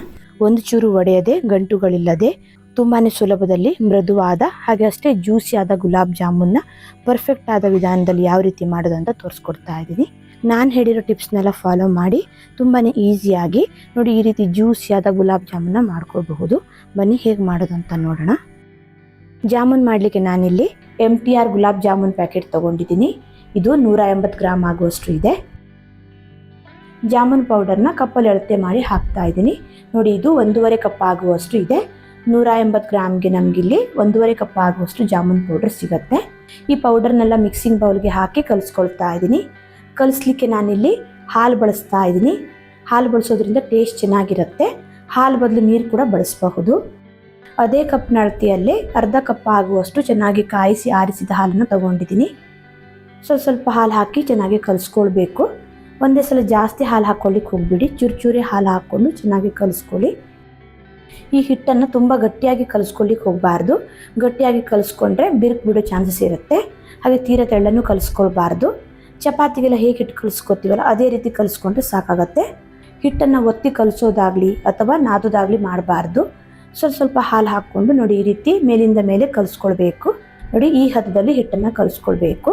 ಒಂದು ಚೂರು ಒಡೆಯದೆ ಗಂಟುಗಳಿಲ್ಲದೆ ತುಂಬಾ ಸುಲಭದಲ್ಲಿ ಮೃದುವಾದ ಹಾಗೆ ಅಷ್ಟೇ ಜ್ಯೂಸಿಯಾದ ಗುಲಾಬ್ ಜಾಮೂನ್ನ ಪರ್ಫೆಕ್ಟ್ ಆದ ವಿಧಾನದಲ್ಲಿ ಯಾವ ರೀತಿ ಮಾಡೋದಂತ ತೋರಿಸ್ಕೊಡ್ತಾ ಇದ್ದೀನಿ. ನಾನು ಹೇಳಿರೋ ಟಿಪ್ಸ್ನೆಲ್ಲ ಫಾಲೋ ಮಾಡಿ ತುಂಬಾ ಈಸಿಯಾಗಿ ನೋಡಿ ಈ ರೀತಿ ಜ್ಯೂಸಿಯಾದ ಗುಲಾಬ್ ಜಾಮೂನ್ನ ಮಾಡ್ಕೋಬಹುದು. ಬನ್ನಿ ಹೇಗೆ ಮಾಡೋದಂತ ನೋಡೋಣ. ಜಾಮೂನ್ ಮಾಡಲಿಕ್ಕೆ ನಾನಿಲ್ಲಿ MTR ಗುಲಾಬ್ ಜಾಮೂನ್ ಪ್ಯಾಕೆಟ್ ತೊಗೊಂಡಿದ್ದೀನಿ. ಇದು 180 ಗ್ರಾಮ್ ಆಗುವಷ್ಟು ಇದೆ. ಜಾಮೂನ್ ಪೌಡರ್ನ ಕಪ್ಪಲ್ಲಿ ಅಳತೆ ಮಾಡಿ ಹಾಕ್ತಾ ಇದ್ದೀನಿ. ನೋಡಿ ಇದು 1.5 ಕಪ್ ಆಗುವಷ್ಟು ಇದೆ. 180 ಗ್ರಾಮ್ಗೆ ನಮಗಿಲ್ಲಿ 1.5 ಕಪ್ ಆಗುವಷ್ಟು ಜಾಮೂನ್ ಪೌಡರ್ ಸಿಗುತ್ತೆ. ಈ ಪೌಡರ್ನೆಲ್ಲ ಮಿಕ್ಸಿಂಗ್ ಬೌಲ್ಗೆ ಹಾಕಿ ಕಲಿಸ್ಕೊಳ್ತಾ ಇದ್ದೀನಿ. ಕಲಿಸ್ಲಿಕ್ಕೆ ನಾನಿಲ್ಲಿ ಹಾಲು ಬಳಸ್ತಾ ಇದ್ದೀನಿ. ಹಾಲು ಬಳಸೋದ್ರಿಂದ ಟೇಸ್ಟ್ ಚೆನ್ನಾಗಿರುತ್ತೆ. ಹಾಲು ಬದಲು ನೀರು ಕೂಡ ಬಳಸಬಹುದು. ಅದೇ ಕಪ್ನ ಅಳತೆಯಲ್ಲೇ ಅರ್ಧ ಕಪ್ ಆಗುವಷ್ಟು ಚೆನ್ನಾಗಿ ಕಾಯಿಸಿ ಆರಿಸಿದ ಹಾಲನ್ನು ತಗೊಂಡಿದ್ದೀನಿ. ಸ್ವಲ್ಪ ಹಾಲು ಹಾಕಿ ಚೆನ್ನಾಗಿ ಕಲಿಸ್ಕೊಳ್ಬೇಕು. ಒಂದೇ ಸಲ ಜಾಸ್ತಿ ಹಾಲು ಹಾಕ್ಕೊಳ್ಳಿಕ್ಕೆ ಹೋಗ್ಬಿಡಿ. ಚೂರು ಚೂರೇ ಹಾಲು ಹಾಕ್ಕೊಂಡು ಚೆನ್ನಾಗಿ ಕಲಿಸ್ಕೊಳ್ಳಿ. ಈ ಹಿಟ್ಟನ್ನು ತುಂಬ ಗಟ್ಟಿಯಾಗಿ ಕಲಿಸ್ಕೊಳ್ಳಿಕ್ಕೆ ಹೋಗಬಾರ್ದು. ಗಟ್ಟಿಯಾಗಿ ಕಲಿಸ್ಕೊಂಡ್ರೆ ಬಿರುಕು ಬಿಡೋ ಚಾನ್ಸಸ್ ಇರುತ್ತೆ. ಹಾಗೆ ತೀರಾ ತೆಳ್ಳನ್ನು ಕಲಿಸ್ಕೊಳ್ಬಾರ್ದು. ಚಪಾತಿಗೆಲ್ಲ ಹೇಗೆ ಹಿಟ್ಟು ಕಲಿಸ್ಕೊತೀವಲ್ಲ ಅದೇ ರೀತಿ ಕಲಿಸ್ಕೊಂಡ್ರೆ ಸಾಕಾಗತ್ತೆ. ಹಿಟ್ಟನ್ನು ಒತ್ತಿ ಕಲಿಸೋದಾಗಲಿ ಅಥವಾ ನಾದೋದಾಗಲಿ ಮಾಡಬಾರ್ದು. ಸ್ವಲ್ಪ ಹಾಲು ಹಾಕ್ಕೊಂಡು ನೋಡಿ ಈ ರೀತಿ ಮೇಲಿಂದ ಮೇಲೆ ಕಲಿಸ್ಕೊಳ್ಬೇಕು. ನೋಡಿ ಈ ಹದದಲ್ಲಿ ಹಿಟ್ಟನ್ನು ಕಲಿಸ್ಕೊಳ್ಬೇಕು.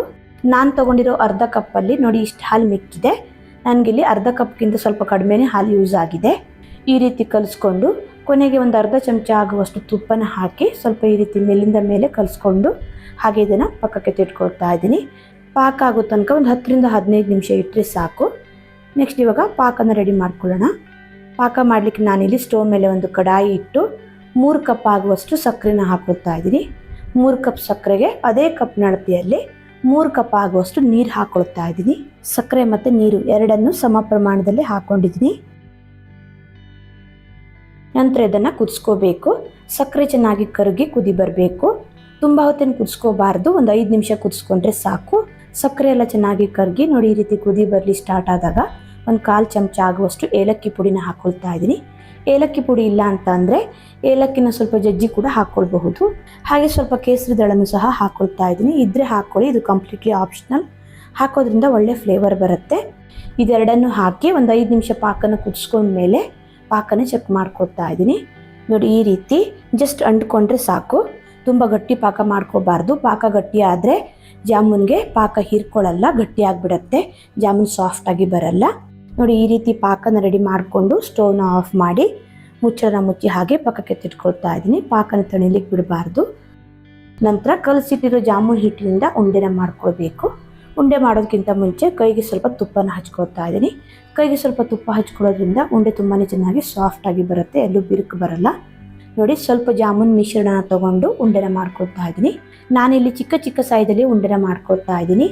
ನಾನು ತೊಗೊಂಡಿರೋ ಅರ್ಧ ಕಪ್ಪಲ್ಲಿ ನೋಡಿ ಇಷ್ಟು ಹಾಲು ಮಿಕ್ಕಿದೆ. ನನಗಿಲ್ಲಿ ಅರ್ಧ ಕಪ್ಗಿಂತ ಸ್ವಲ್ಪ ಕಡಿಮೆನೇ ಹಾಲು ಯೂಸ್ ಆಗಿದೆ. ಈ ರೀತಿ ಕಲಿಸ್ಕೊಂಡು ಕೊನೆಗೆ ಒಂದು ಅರ್ಧ ಚಮಚ ಆಗುವಷ್ಟು ತುಪ್ಪನ ಹಾಕಿ ಸ್ವಲ್ಪ ಈ ರೀತಿ ಮೇಲಿಂದ ಮೇಲೆ ಕಲಿಸ್ಕೊಂಡು ಹಾಗೆ ಇದನ್ನು ಪಕ್ಕಕ್ಕೆ ತಿಟ್ಕೊಳ್ತಾ ಇದ್ದೀನಿ. ಪಾಕ ಆಗೋ ತನಕ ಒಂದು 10ರಿಂದ 15 ನಿಮಿಷ ಇಟ್ಟರೆ ಸಾಕು. ನೆಕ್ಸ್ಟ್ ಇವಾಗ ಪಾಕನ ರೆಡಿ ಮಾಡ್ಕೊಳ್ಳೋಣ. ಪಾಕ ಮಾಡಲಿಕ್ಕೆ ನಾನಿಲ್ಲಿ ಸ್ಟವ್ ಮೇಲೆ ಒಂದು ಕಡಾಯಿ ಇಟ್ಟು 3 ಕಪ್ ಆಗುವಷ್ಟು ಸಕ್ಕರೆನ ಹಾಕೊಳ್ತಾ ಇದ್ದೀನಿ. 3 ಕಪ್ ಸಕ್ಕರೆಗೆ ಅದೇ ಕಪ್ ಅಳತೆಯಲ್ಲಿ 3 ಕಪ್ ಆಗುವಷ್ಟು ನೀರು ಹಾಕೊಳ್ತಾ ಇದ್ದೀನಿ. ಸಕ್ಕರೆ ಮತ್ತು ನೀರು ಎರಡನ್ನೂ ಸಮ ಪ್ರಮಾಣದಲ್ಲಿ ಹಾಕ್ಕೊಂಡಿದ್ದೀನಿ. ನಂತರ ಇದನ್ನು ಕುದಿಸ್ಕೋಬೇಕು. ಸಕ್ಕರೆ ಚೆನ್ನಾಗಿ ಕರಗಿ ಕುದಿ ಬರಬೇಕು. ತುಂಬ ಹೊತ್ತೇನು ಕುದಿಸ್ಕೋಬಾರ್ದು, ಒಂದು 5 ನಿಮಿಷ ಕುದಿಸ್ಕೊಂಡ್ರೆ ಸಾಕು. ಸಕ್ಕರೆ ಎಲ್ಲ ಚೆನ್ನಾಗಿ ಕರಗಿ ನೋಡಿ ಈ ರೀತಿ ಕುದಿ ಬರಲಿ ಸ್ಟಾರ್ಟ್ ಆದಾಗ ಒಂದು 1/4 ಚಮಚ ಆಗುವಷ್ಟು ಏಲಕ್ಕಿ ಪುಡಿನ ಹಾಕ್ಕೊಳ್ತಾ ಇದ್ದೀನಿ. ಏಲಕ್ಕಿ ಪುಡಿ ಇಲ್ಲ ಅಂತ ಅಂದರೆ ಏಲಕ್ಕಿನ ಸ್ವಲ್ಪ ಜಜ್ಜಿ ಕೂಡ ಹಾಕ್ಕೊಳ್ಬಹುದು. ಹಾಗೆ ಸ್ವಲ್ಪ ಕೇಸರಿ ದಳನೂ ಸಹ ಹಾಕ್ಕೊಳ್ತಾ ಇದ್ದೀನಿ. ಇದ್ದರೆ ಹಾಕ್ಕೊಳ್ಳಿ, ಇದು ಕಂಪ್ಲೀಟ್ಲಿ ಆಪ್ಷನಲ್. ಹಾಕೋದ್ರಿಂದ ಒಳ್ಳೆ ಫ್ಲೇವರ್ ಬರುತ್ತೆ. ಇದೆರಡನ್ನು ಹಾಕಿ ಒಂದು 5 ನಿಮಿಷ ಪಾಕನ ಕುದಿಸ್ಕೊಂಡ್ಮೇಲೆ ಪಾಕನ ಚೆಕ್ ಮಾಡ್ಕೊಳ್ತಾ ಇದ್ದೀನಿ. ನೋಡಿ ಈ ರೀತಿ ಜಸ್ಟ್ ಅಂಟ್ಕೊಂಡ್ರೆ ಸಾಕು. ತುಂಬ ಗಟ್ಟಿ ಪಾಕ ಮಾಡ್ಕೋಬಾರ್ದು. ಪಾಕ ಗಟ್ಟಿ ಆದರೆ ಜಾಮೂನ್ಗೆ ಪಾಕ ಹೀರ್ಕೊಳ್ಳಲ್ಲ, ಗಟ್ಟಿ ಆಗಿಬಿಡತ್ತೆ, ಜಾಮೂನ್ ಸಾಫ್ಟಾಗಿ ಬರಲ್ಲ. ನೋಡಿ ಈ ರೀತಿ ಪಾಕನ ರೆಡಿ ಮಾಡಿಕೊಂಡು ಸ್ಟವ್ನ ಆಫ್ ಮಾಡಿ ಮುಚ್ಚಳನ ಮುಚ್ಚಿ ಹಾಗೆ ಪಕ್ಕಕ್ಕೆ ತಿಟ್ಕೊಳ್ತಾ ಇದ್ದೀನಿ. ಪಾಕನ ತಣಿಲಿಕ್ಕೆ ಬಿಡಬಾರ್ದು. ನಂತರ ಕಲಸಿಟ್ಟಿರೋ ಜಾಮೂನ್ ಹಿಟ್ಟಿನಿಂದ ಉಂಡೆನ ಮಾಡ್ಕೊಳ್ಬೇಕು. ಉಂಡೆ ಮಾಡೋದಕ್ಕಿಂತ ಮುಂಚೆ ಕೈಗೆ ಸ್ವಲ್ಪ ತುಪ್ಪನ ಹಚ್ಕೊಳ್ತಾ ಇದ್ದೀನಿ. ಕೈಗೆ ಸ್ವಲ್ಪ ತುಪ್ಪ ಹಚ್ಕೊಳ್ಳೋದ್ರಿಂದ ಉಂಡೆ ತುಂಬಾ ಚೆನ್ನಾಗಿ ಸಾಫ್ಟಾಗಿ ಬರುತ್ತೆ, ಎಲ್ಲೂ ಬಿರುಕು ಬರಲ್ಲ. ನೋಡಿ ಸ್ವಲ್ಪ ಜಾಮೂನ್ ಮಿಶ್ರಣನ ತೊಗೊಂಡು ಉಂಡೆನ ಮಾಡ್ಕೊಳ್ತಾ ಇದ್ದೀನಿ. ನಾನಿಲ್ಲಿ ಚಿಕ್ಕ ಚಿಕ್ಕ ಸೈಜಲ್ಲಿ ಉಂಡೆನ ಮಾಡ್ಕೊಳ್ತಾ ಇದ್ದೀನಿ.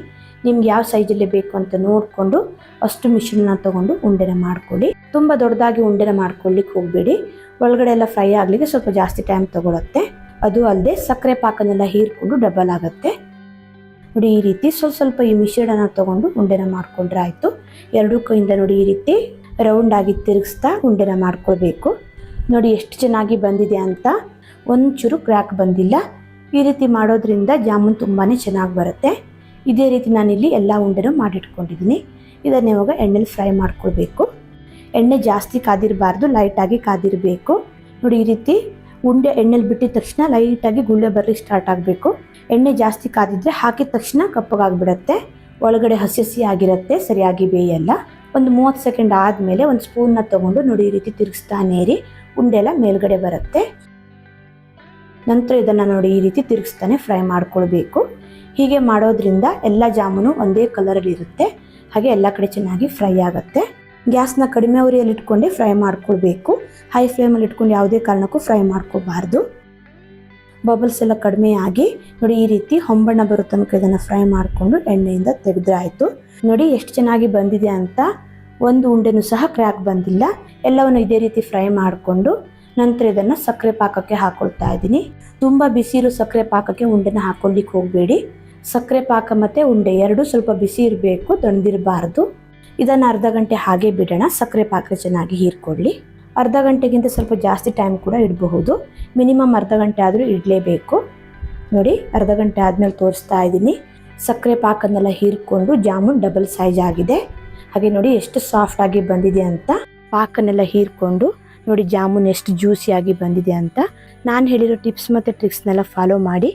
ನಿಮ್ಗೆ ಯಾವ ಸೈಜಲ್ಲಿ ಬೇಕು ಅಂತ ನೋಡಿಕೊಂಡು ಅಷ್ಟು ಮಿಶ್ರಣ ತೊಗೊಂಡು ಉಂಡೆನ ಮಾಡ್ಕೊಳ್ಳಿ. ತುಂಬ ದೊಡ್ಡದಾಗಿ ಉಂಡೆನ ಮಾಡ್ಕೊಳ್ಳಿಕ್ಕೆ ಹೋಗಬೇಡಿ. ಒಳಗಡೆ ಎಲ್ಲ ಫ್ರೈ ಆಗಲಿಕ್ಕೆ ಸ್ವಲ್ಪ ಜಾಸ್ತಿ ಟೈಮ್ ತೊಗೊಳುತ್ತೆ. ಅದು ಅಲ್ಲದೆ ಸಕ್ಕರೆ ಪಾಕನೆಲ್ಲ ಹೀರ್ಕೊಂಡು ಡಬಲ್ ಆಗುತ್ತೆ. ನೋಡಿ ಈ ರೀತಿ ಸ್ವಲ್ಪ ಈ ಮಿಶ್ರಣನ ತೊಗೊಂಡು ಉಂಡೆನ ಮಾಡ್ಕೊಂಡ್ರೆ ಆಯಿತು. ಎರಡೂ ಕೈಯಿಂದ ನೋಡಿ ಈ ರೀತಿ ರೌಂಡಾಗಿ ತಿರುಗಿಸ್ತಾ ಉಂಡೆನ ಮಾಡ್ಕೊಳ್ಬೇಕು. ನೋಡಿ ಎಷ್ಟು ಚೆನ್ನಾಗಿ ಬಂದಿದೆ ಅಂತ, ಒಂಚೂರು ಕ್ರ್ಯಾಕ್ ಬಂದಿಲ್ಲ. ಈ ರೀತಿ ಮಾಡೋದ್ರಿಂದ ಜಾಮೂನ್ ತುಂಬಾ ಚೆನ್ನಾಗಿ ಬರುತ್ತೆ. ಇದೇ ರೀತಿ ನಾನಿಲ್ಲಿ ಎಲ್ಲ ಉಂಡೆನೂ ಮಾಡಿಟ್ಕೊಂಡಿದ್ದೀನಿ. ಇದನ್ನು ಇವಾಗ ಎಣ್ಣೆಲಿ ಫ್ರೈ ಮಾಡ್ಕೊಳ್ಬೇಕು. ಎಣ್ಣೆ ಜಾಸ್ತಿ ಕಾದಿರಬಾರ್ದು, ಲೈಟಾಗಿ ಕಾದಿರಬೇಕು. ನೋಡಿ ಈ ರೀತಿ ಉಂಡೆ ಎಣ್ಣೆಲಿ ಬಿಟ್ಟಿದ ತಕ್ಷಣ ಲೈಟಾಗಿ ಗುಳ್ಳೆ ಬರಲಿಕ್ಕೆ ಸ್ಟಾರ್ಟ್ ಆಗಬೇಕು. ಎಣ್ಣೆ ಜಾಸ್ತಿ ಕಾದಿದ್ರೆ ಹಾಕಿದ ತಕ್ಷಣ ಕಪ್ಪಗಾಗ್ಬಿಡತ್ತೆ, ಒಳಗಡೆ ಹಸಿ ಹಸಿ ಆಗಿರುತ್ತೆ, ಸರಿಯಾಗಿ ಬೇಯಲ್ಲ. ಒಂದು 30 ಸೆಕೆಂಡ್ ಆದಮೇಲೆ ಒಂದು ಸ್ಪೂನ್ನ ತೊಗೊಂಡು ನೋಡಿ ಈ ರೀತಿ ತಿರುಗಿಸ್ತಾನೆ ಇರಿ, ಉಂಡೆ ಎಲ್ಲ ಮೇಲ್ಗಡೆ ಬರುತ್ತೆ. ನಂತರ ಇದನ್ನು ನೋಡಿ ಈ ರೀತಿ ತಿರುಗಿಸ್ತಾನೆ ಫ್ರೈ ಮಾಡ್ಕೊಳ್ಬೇಕು. ಹೀಗೆ ಮಾಡೋದ್ರಿಂದ ಎಲ್ಲ ಜಾಮೂನು ಒಂದೇ ಕಲರಲ್ಲಿ ಇರುತ್ತೆ, ಹಾಗೆ ಎಲ್ಲ ಕಡೆ ಚೆನ್ನಾಗಿ ಫ್ರೈ ಆಗುತ್ತೆ. ಗ್ಯಾಸ್ನ ಕಡಿಮೆ ಉರಿಯಲ್ಲಿ ಇಟ್ಕೊಂಡೆ ಫ್ರೈ ಮಾಡ್ಕೊಳ್ಬೇಕು. ಹೈ ಫ್ಲೇಮಲ್ಲಿ ಇಟ್ಕೊಂಡು ಯಾವುದೇ ಕಾರಣಕ್ಕೂ ಫ್ರೈ ಮಾಡ್ಕೋಬಾರ್ದು. ಬಬಲ್ಸ್ ಎಲ್ಲ ಕಡಿಮೆ ಆಗಿ ನೋಡಿ ಈ ರೀತಿ ಹೊಂಬಣ್ಣ ಬರೋ ತನಕ ಇದನ್ನು ಫ್ರೈ ಮಾಡಿಕೊಂಡು ಎಣ್ಣೆಯಿಂದ ತೆಗೆದ್ರೆ ಆಯಿತು. ನೋಡಿ ಎಷ್ಟು ಚೆನ್ನಾಗಿ ಬಂದಿದೆ ಅಂತ, ಒಂದು ಉಂಡೆನೂ ಸಹ ಕ್ರ್ಯಾಕ್ ಬಂದಿಲ್ಲ. ಎಲ್ಲವನ್ನು ಇದೇ ರೀತಿ ಫ್ರೈ ಮಾಡಿಕೊಂಡು ನಂತರ ಇದನ್ನು ಸಕ್ಕರೆ ಪಾಕಕ್ಕೆ ಹಾಕೊಳ್ತಾ ಇದ್ದೀನಿ. ತುಂಬ ಬಿಸಿರು ಸಕ್ಕರೆ ಪಾಕಕ್ಕೆ ಉಂಡೆನ ಹಾಕೊಳ್ಳಿಕ್ಕೆ ಹೋಗಬೇಡಿ. ಸಕ್ಕರೆ ಪಾಕ ಮತ್ತು ಉಂಡೆ ಎರಡು ಸ್ವಲ್ಪ ಬಿಸಿ ಇರಬೇಕು, ತಣ್ಣದಿರಬಾರ್ದು. ಇದನ್ನು ಅರ್ಧ ಗಂಟೆ ಹಾಗೆ ಬಿಡೋಣ, ಸಕ್ಕರೆ ಪಾಕ ಚೆನ್ನಾಗಿ ಹೀರ್ಕೊಳ್ಳಿ. ಅರ್ಧ ಗಂಟೆಗಿಂತ ಸ್ವಲ್ಪ ಜಾಸ್ತಿ ಟೈಮ್ ಕೂಡ ಇಡಬಹುದು. ಮಿನಿಮಮ್ ಅರ್ಧ ಗಂಟೆ ಆದರೂ ಇಡಲೇಬೇಕು. ನೋಡಿ ಅರ್ಧ ಗಂಟೆ ಆದಮೇಲೆ ತೋರಿಸ್ತಾ ಇದ್ದೀನಿ. ಸಕ್ಕರೆ ಪಾಕನ್ನೆಲ್ಲ ಹೀರ್ಕೊಂಡು ಜಾಮೂನ್ ಡಬಲ್ ಸೈಜ್ ಆಗಿದೆ. ಹಾಗೆ ನೋಡಿ ಎಷ್ಟು ಸಾಫ್ಟಾಗಿ ಬಂದಿದೆ ಅಂತ. ಪಾಕನ್ನೆಲ್ಲ ಹೀರ್ಕೊಂಡು ನೋಡಿ ಜಾಮೂನ್ ಎಷ್ಟು ಜ್ಯೂಸಿಯಾಗಿ ಬಂದಿದೆ ಅಂತ. ನಾನು ಹೇಳಿರೋ ಟಿಪ್ಸ್ ಮತ್ತು ಟ್ರಿಕ್ಸ್ನೆಲ್ಲ ಫಾಲೋ ಮಾಡಿ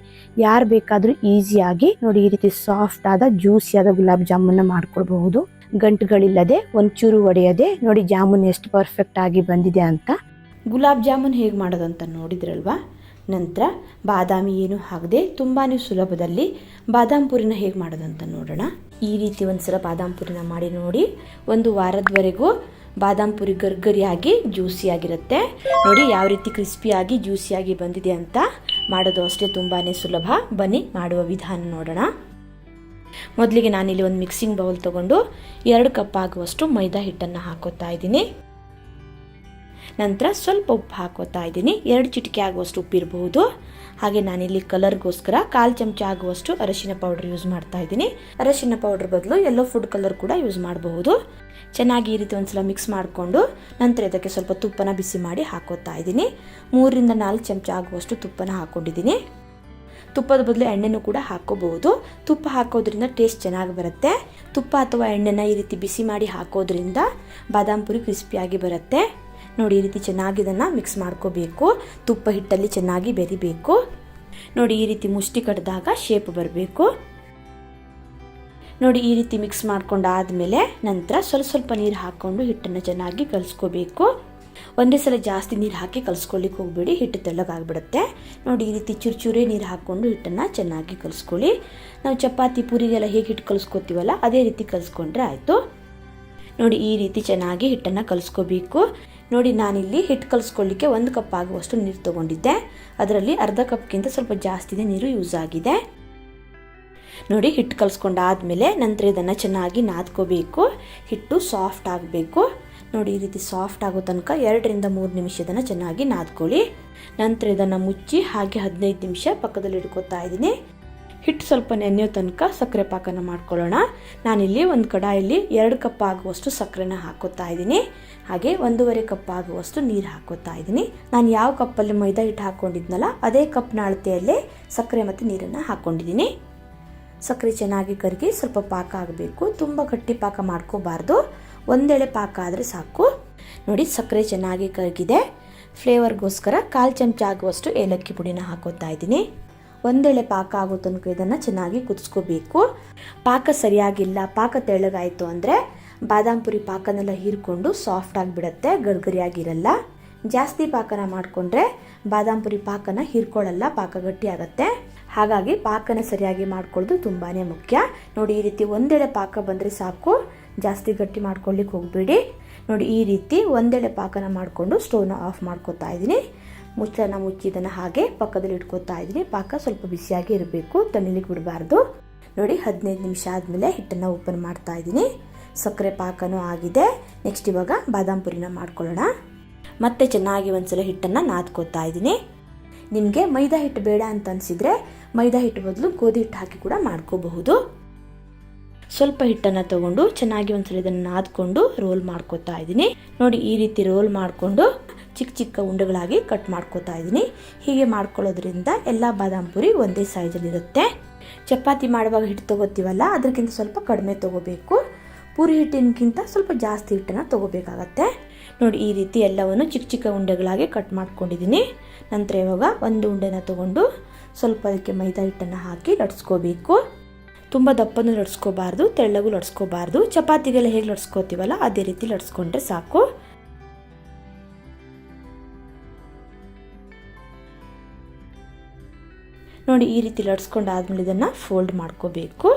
ಯಾರು ಬೇಕಾದರೂ ಈಸಿಯಾಗಿ ನೋಡಿ ಈ ರೀತಿ ಸಾಫ್ಟ್ ಆದ ಜ್ಯೂಸಿಯಾದ ಗುಲಾಬ್ ಜಾಮೂನ್ನ ಮಾಡ್ಕೊಳ್ಬಹುದು. ಗಂಟುಗಳಿಲ್ಲದೆ ಒಂಚೂರು ಒಡೆಯದೆ ನೋಡಿ ಜಾಮೂನ್ ಎಷ್ಟು ಪರ್ಫೆಕ್ಟ್ ಆಗಿ ಬಂದಿದೆ ಅಂತ. ಗುಲಾಬ್ ಜಾಮೂನ್ ಹೇಗೆ ಮಾಡೋದು ಅಂತ ನೋಡಿದ್ರಲ್ವಾ. ನಂತರ ಬಾದಾಮಿ ಏನು ಹಾಕದೆ ತುಂಬಾ ಸುಲಭದಲ್ಲಿ ಬಾದಾಮ್ ಪೂರಿನ ಹೇಗೆ ಮಾಡೋದು ಅಂತ ನೋಡೋಣ. ಈ ರೀತಿ ಒಂದ್ಸಲ ಬಾದಾಮ್ ಪೂರಿನ ಮಾಡಿ ನೋಡಿ. ಒಂದು ವಾರದವರೆಗೂ ಬಾದಾಮ್ ಪೂರಿ ಗರ್ಗರಿಯಾಗಿ ಜ್ಯೂಸಿಯಾಗಿರುತ್ತೆ. ನೋಡಿ ಯಾವ ರೀತಿ ಕ್ರಿಸ್ಪಿಯಾಗಿ ಜ್ಯೂಸಿಯಾಗಿ ಬಂದಿದೆ ಅಂತ. ಮಾಡೋದು ಅಷ್ಟೇ ತುಂಬಾ ಸುಲಭ. ಬನ್ನಿ ಮಾಡುವ ವಿಧಾನ ನೋಡೋಣ. ಮೊದಲಿಗೆ ನಾನಿಲ್ಲಿ ಒಂದು ಮಿಕ್ಸಿಂಗ್ ಬೌಲ್ ತೊಗೊಂಡು 2 ಕಪ್ ಆಗುವಷ್ಟು ಮೈದಾ ಹಿಟ್ಟನ್ನು ಹಾಕೋತಾ ಇದ್ದೀನಿ. ನಂತರ ಸ್ವಲ್ಪ ಉಪ್ಪು ಹಾಕೋತಾ ಇದ್ದೀನಿ. 2 ಚಿಟಿಕೆ ಆಗುವಷ್ಟು ಉಪ್ಪಿರಬಹುದು. ಹಾಗೆ ನಾನಿಲ್ಲಿ ಕಲರ್ಗೋಸ್ಕರ 1/4 ಚಮಚ ಆಗುವಷ್ಟು ಅರಿಶಿನ ಪೌಡರ್ ಯೂಸ್ ಮಾಡ್ತಾ ಇದ್ದೀನಿ. ಅರಿಶಿನ ಪೌಡರ್ ಬದಲು ಯೆಲ್ಲೋ ಫುಡ್ ಕಲರ್ ಕೂಡ ಯೂಸ್ ಮಾಡಬಹುದು. ಚೆನ್ನಾಗಿ ಈ ರೀತಿ ಒಂದ್ಸಲ ಮಿಕ್ಸ್ ಮಾಡಿಕೊಂಡು ನಂತರ ಇದಕ್ಕೆ ಸ್ವಲ್ಪ ತುಪ್ಪನ ಬಿಸಿ ಮಾಡಿ ಹಾಕೋತಾ ಇದ್ದೀನಿ. 3 ರಿಂದ 4 ಚಮಚ ಆಗುವಷ್ಟು ತುಪ್ಪನ ಹಾಕೊಂಡಿದ್ದೀನಿ. ತುಪ್ಪದ ಬದಲು ಎಣ್ಣೆನೂ ಕೂಡ ಹಾಕೋಬಹುದು. ತುಪ್ಪ ಹಾಕೋದ್ರಿಂದ ಟೇಸ್ಟ್ ಚೆನ್ನಾಗಿ ಬರುತ್ತೆ. ತುಪ್ಪ ಅಥವಾ ಎಣ್ಣೆನ ಈ ರೀತಿ ಬಿಸಿ ಮಾಡಿ ಹಾಕೋದ್ರಿಂದ ಬಾದಾಮ್ ಪುರಿ ಕ್ರಿಸ್ಪಿಯಾಗಿ ಬರುತ್ತೆ. ನೋಡಿ, ಈ ರೀತಿ ಚೆನ್ನಾಗಿ ಇದನ್ನು ಮಿಕ್ಸ್ ಮಾಡ್ಕೋಬೇಕು. ತುಪ್ಪ ಹಿಟ್ಟಲ್ಲಿ ಚೆನ್ನಾಗಿ ಬೆರಿಬೇಕು. ನೋಡಿ, ಈ ರೀತಿ ಮುಷ್ಟಿ ಕಟ್ಟಿದಾಗ ಶೇಪ್ ಬರಬೇಕು. ನೋಡಿ, ಈ ರೀತಿ ಮಿಕ್ಸ್ ಮಾಡ್ಕೊಂಡಾದ್ಮೇಲೆ ನಂತರ ಸ್ವಲ್ಪ ನೀರು ಹಾಕ್ಕೊಂಡು ಹಿಟ್ಟನ್ನು ಚೆನ್ನಾಗಿ ಕಲಿಸ್ಕೋಬೇಕು. ಒಂದೇ ಸಲ ಜಾಸ್ತಿ ನೀರು ಹಾಕಿ ಕಲಿಸ್ಕೊಳ್ಳಿಕ್ಕೆ ಹೋಗಬೇಡಿ, ಹಿಟ್ಟು ತೆಳ್ಳಗಾಗ್ಬಿಡುತ್ತೆ. ನೋಡಿ, ಈ ರೀತಿ ಚೂರೇ ನೀರು ಹಾಕ್ಕೊಂಡು ಹಿಟ್ಟನ್ನು ಚೆನ್ನಾಗಿ ಕಲಿಸ್ಕೊಳ್ಳಿ. ನಾವು ಚಪಾತಿ ಪೂರಿಗೆಲ್ಲ ಹೇಗೆ ಹಿಟ್ಟು ಕಲಿಸ್ಕೊತೀವಲ್ಲ ಅದೇ ರೀತಿ ಕಲಿಸ್ಕೊಂಡ್ರೆ ಆಯಿತು. ನೋಡಿ, ಈ ರೀತಿ ಚೆನ್ನಾಗಿ ಹಿಟ್ಟನ್ನು ಕಲಿಸ್ಕೋಬೇಕು. ನೋಡಿ, ನಾನಿಲ್ಲಿ ಹಿಟ್ಟು ಕಲಿಸ್ಕೊಳ್ಳಿಕ್ಕೆ 1 ಕಪ್ ಆಗುವಷ್ಟು ನೀರು ತೊಗೊಂಡಿದ್ದೆ. ಅದರಲ್ಲಿ ಅರ್ಧ ಕಪ್ಗಿಂತ ಸ್ವಲ್ಪ ಜಾಸ್ತಿನೇ ನೀರು ಯೂಸ್ ಆಗಿದೆ. ನೋಡಿ, ಹಿಟ್ಟು ಕಲಿಸ್ಕೊಂಡಾದ್ಮೇಲೆ ನಂತರ ಇದನ್ನು ಚೆನ್ನಾಗಿ ನಾದ್ಕೋಬೇಕು. ಹಿಟ್ಟು ಸಾಫ್ಟ್ ಆಗಬೇಕು. ನೋಡಿ, ಈ ರೀತಿ ಸಾಫ್ಟ್ ಆಗೋ ತನಕ 2 ರಿಂದ 3 ನಿಮಿಷ ಇದನ್ನು ಚೆನ್ನಾಗಿ ನಾದ್ಕೊಳ್ಳಿ. ನಂತರ ಇದನ್ನು ಮುಚ್ಚಿ ಹಾಗೆ 15 ನಿಮಿಷ ಪಕ್ಕದಲ್ಲಿ ಇಟ್ಕೋತಾ ಇದ್ದೀನಿ. ಹಿಟ್ಟು ಸ್ವಲ್ಪ ನೆನೆಯೋ ತನಕ ಸಕ್ಕರೆ ಪಾಕನ ಮಾಡ್ಕೊಳ್ಳೋಣ. ನಾನಿಲ್ಲಿ ಒಂದು ಕಡಾಯಲ್ಲಿ 2 ಕಪ್ ಆಗುವಷ್ಟು ಸಕ್ಕರೆನ ಹಾಕೋತಾ ಇದ್ದೀನಿ. ಹಾಗೆ 1.5 ಕಪ್ ಆಗುವಷ್ಟು ನೀರು ಹಾಕೋತಾ ಇದ್ದೀನಿ. ನಾನು ಯಾವ ಕಪ್ಪಲ್ಲಿ ಮೈದಾ ಹಿಟ್ಟು ಹಾಕ್ಕೊಂಡಿದ್ನಲ್ಲ ಅದೇ ಕಪ್ನ ಅಳತೆಯಲ್ಲೇ ಸಕ್ಕರೆ ಮತ್ತು ನೀರನ್ನು ಹಾಕ್ಕೊಂಡಿದ್ದೀನಿ. ಸಕ್ಕರೆ ಚೆನ್ನಾಗಿ ಕರಗಿ ಸ್ವಲ್ಪ ಪಾಕ ಆಗಬೇಕು. ತುಂಬ ಗಟ್ಟಿ ಪಾಕ ಮಾಡ್ಕೋಬಾರ್ದು, ಒಂದೆಳೆ ಪಾಕ ಆದರೆ ಸಾಕು. ನೋಡಿ, ಸಕ್ಕರೆ ಚೆನ್ನಾಗಿ ಕರಗಿದೆ. ಫ್ಲೇವರ್ಗೋಸ್ಕರ 1/4 ಚಮಚ ಆಗುವಷ್ಟು ಏಲಕ್ಕಿ ಪುಡಿನ ಹಾಕೋತಾ ಇದ್ದೀನಿ. ಒಂದೆಳೆ ಪಾಕ ಆಗೋ ತನಕ ಇದನ್ನು ಚೆನ್ನಾಗಿ ಕುದಿಸ್ಕೋಬೇಕು. ಪಾಕ ಸರಿಯಾಗಿಲ್ಲ, ಪಾಕ ತೆಳ್ಳಗಾಯಿತು ಅಂದರೆ ಬಾದಾಮ್ ಪುರಿ ಪಾಕನೆಲ್ಲ ಹೀರ್ಕೊಂಡು ಸಾಫ್ಟ್ ಆಗಿಬಿಡತ್ತೆ, ಗರಿಗರಿಯಾಗಿರಲ್ಲ. ಜಾಸ್ತಿ ಪಾಕನ ಮಾಡಿಕೊಂಡ್ರೆ ಬಾದಾಮ್ ಪುರಿ ಪಾಕನ ಹೀರ್ಕೊಳ್ಳಲ್ಲ, ಪಾಕ ಗಟ್ಟಿ ಆಗುತ್ತೆ. ಹಾಗಾಗಿ ಪಾಕನ ಸರಿಯಾಗಿ ಮಾಡ್ಕೊಳ್ಳೋದು ತುಂಬಾ ಮುಖ್ಯ. ನೋಡಿ, ಈ ರೀತಿ ಒಂದೆಳೆ ಪಾಕ ಬಂದರೆ ಸಾಕು, ಜಾಸ್ತಿ ಗಟ್ಟಿ ಮಾಡ್ಕೊಳ್ಳಿಕ್ಕೆ ಹೋಗಬೇಡಿ. ನೋಡಿ, ಈ ರೀತಿ ಒಂದೆಳೆ ಪಾಕನ ಮಾಡಿಕೊಂಡು ಸ್ಟವ್ನ ಆಫ್ ಮಾಡ್ಕೋತಾ ಇದ್ದೀನಿ. ಮುಚ್ಚಳನ ಮುಚ್ಚಿ ಇದನ್ನು ಹಾಗೆ ಪಕ್ಕದಲ್ಲಿ ಇಟ್ಕೋತಾ ಇದ್ದೀನಿ. ಪಾಕ ಸ್ವಲ್ಪ ಬಿಸಿಯಾಗಿ ಇರಬೇಕು, ತಣ್ಣಲಿಕ್ಕೆ ಬಿಡಬಾರ್ದು. ನೋಡಿ, 15 ನಿಮಿಷ ಆದಮೇಲೆ ಹಿಟ್ಟನ್ನು ಓಪನ್ ಮಾಡ್ತಾ ಇದ್ದೀನಿ. ಸಕ್ಕರೆ ಪಾಕನೂ ಆಗಿದೆ. ನೆಕ್ಸ್ಟ್ ಇವಾಗ ಬಾದಾಮ್ ಪುರಿನ ಮಾಡ್ಕೊಳ್ಳೋಣ. ಮತ್ತೆ ಚೆನ್ನಾಗಿ ಒಂದ್ಸಲ ಹಿಟ್ಟನ್ನು ನಾದ್ಕೋತಾ ಇದ್ದೀನಿ. ನಿಮಗೆ ಮೈದಾ ಹಿಟ್ಟು ಬೇಡ ಅಂತ ಅನಿಸಿದರೆ ಮೈದಾ ಹಿಟ್ಟು ಬದಲು ಗೋಧಿ ಹಿಟ್ಟು ಹಾಕಿ ಕೂಡ ಮಾಡ್ಕೋಬಹುದು. ಸ್ವಲ್ಪ ಹಿಟ್ಟನ್ನು ತಗೊಂಡು ಚೆನ್ನಾಗಿ ಒಂದ್ಸಲ ಇದನ್ನು ನಾದ್ಕೊಂಡು ರೋಲ್ ಮಾಡ್ಕೋತಾ ಇದ್ದೀನಿ. ನೋಡಿ, ಈ ರೀತಿ ರೋಲ್ ಮಾಡಿಕೊಂಡು ಚಿಕ್ಕ ಚಿಕ್ಕ ಉಂಡೆಗಳಾಗಿ ಕಟ್ ಮಾಡ್ಕೋತಾ ಇದ್ದೀನಿ. ಹೀಗೆ ಮಾಡ್ಕೊಳ್ಳೋದ್ರಿಂದ ಎಲ್ಲ ಬಾದಾಮ್ ಪುರಿ ಒಂದೇ ಸೈಜಲ್ಲಿರುತ್ತೆ. ಚಪಾತಿ ಮಾಡುವಾಗ ಹಿಟ್ಟು ತೊಗೋತೀವಲ್ಲ ಅದಕ್ಕಿಂತ ಸ್ವಲ್ಪ ಕಡಿಮೆ ತೊಗೋಬೇಕು. ಪೂರಿ ಹಿಟ್ಟಿನಕ್ಕಿಂತ ಸ್ವಲ್ಪ ಜಾಸ್ತಿ ಹಿಟ್ಟನ್ನು ತೊಗೋಬೇಕಾಗತ್ತೆ. ನೋಡಿ, ಈ ರೀತಿ ಎಲ್ಲವನ್ನು ಚಿಕ್ಕ ಚಿಕ್ಕ ಉಂಡೆಗಳಾಗಿ ಕಟ್ ಮಾಡ್ಕೊಂಡಿದ್ದೀನಿ. ನಂತರ ಇವಾಗ ಒಂದು ಉಂಡೆನ ತೊಗೊಂಡು ಸ್ವಲ್ಪ ಅದಕ್ಕೆ ಮೈದಾ ಹಿಟ್ಟನ್ನು ಹಾಕಿ ಲಟ್ಸ್ಕೋಬೇಕು. ತುಂಬ ದಪ್ಪನೂ ಲಟ್ಸ್ಕೋಬಾರ್ದು, ತೆಳ್ಳಗೂ ಲಟ್ಸ್ಕೋಬಾರ್ದು. ಚಪಾತಿಗೆಲ್ಲ ಹೇಗೆ ಲಟ್ಸ್ಕೋತೀವಲ್ಲ ಅದೇ ರೀತಿ ಲಟ್ಸ್ಕೊಂಡ್ರೆ ಸಾಕು. ನೋಡಿ, ಈ ರೀತಿ ಲಟ್ಸ್ಕೊಂಡಾದ್ಮೇಲೆ ಇದನ್ನು ಫೋಲ್ಡ್ ಮಾಡ್ಕೋಬೇಕು.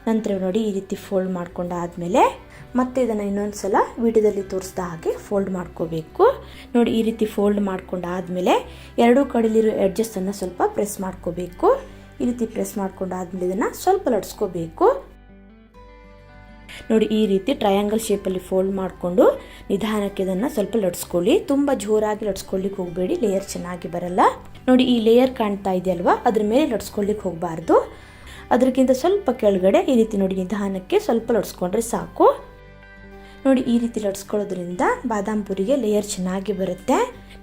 ನಂತರ ನೋಡಿ, ಈ ರೀತಿ ಫೋಲ್ಡ್ ಮಾಡ್ಕೊಂಡಾದ್ಮೇಲೆ ಮತ್ತೆ ಇದನ್ನು ಇನ್ನೊಂದು ಸಲ ವಿಡಿಯೋದಲ್ಲಿ ತೋರಿಸಿದ ಹಾಗೆ ಫೋಲ್ಡ್ ಮಾಡ್ಕೋಬೇಕು. ನೋಡಿ, ಈ ರೀತಿ ಫೋಲ್ಡ್ ಮಾಡ್ಕೊಂಡಾದ್ಮೇಲೆ 2 ಕಡೆಲಿರೋ ಎಡ್ಜಸ್ಸನ್ನು ಸ್ವಲ್ಪ ಪ್ರೆಸ್ ಮಾಡ್ಕೋಬೇಕು. ಈ ರೀತಿ ಪ್ರೆಸ್ ಮಾಡ್ಕೊಂಡಾದ್ಮೇಲೆ ಇದನ್ನು ಸ್ವಲ್ಪ ಲಟ್ಸ್ಕೋಬೇಕು. ನೋಡಿ, ಈ ರೀತಿ ಟ್ರಯಾಂಗಲ್ ಶೇಪಲ್ಲಿ ಫೋಲ್ಡ್ ಮಾಡಿಕೊಂಡು ನಿಧಾನಕ್ಕೆ ಇದನ್ನು ಸ್ವಲ್ಪ ಲಟ್ಸ್ಕೊಳ್ಳಿ. ತುಂಬ ಜೋರಾಗಿ ಲಟ್ಸ್ಕೊಳ್ಳಿಕ್ಕೆ ಹೋಗಬೇಡಿ, ಲೇಯರ್ ಚೆನ್ನಾಗಿ ಬರಲ್ಲ. ನೋಡಿ, ಈ ಲೇಯರ್ ಕಾಣ್ತಾ ಇದೆಯಲ್ವಾ, ಅದ್ರ ಮೇಲೆ ಲಟ್ಸ್ಕೊಳ್ಳಿಕ್ಕೆ ಹೋಗಬಾರ್ದು. ಅದಕ್ಕಿಂತ ಸ್ವಲ್ಪ ಕೆಳಗಡೆ ಈ ರೀತಿ ನೋಡಿ ನಿಧಾನಕ್ಕೆ ಸ್ವಲ್ಪ ಲಟ್ಸ್ಕೊಂಡ್ರೆ ಸಾಕು. ನೋಡಿ, ಈ ರೀತಿ ಲಟ್ಸ್ಕೊಳ್ಳೋದ್ರಿಂದ ಬಾದಾಮ್ ಪುರಿಗೆ ಲೇಯರ್ ಚೆನ್ನಾಗಿ ಬರುತ್ತೆ.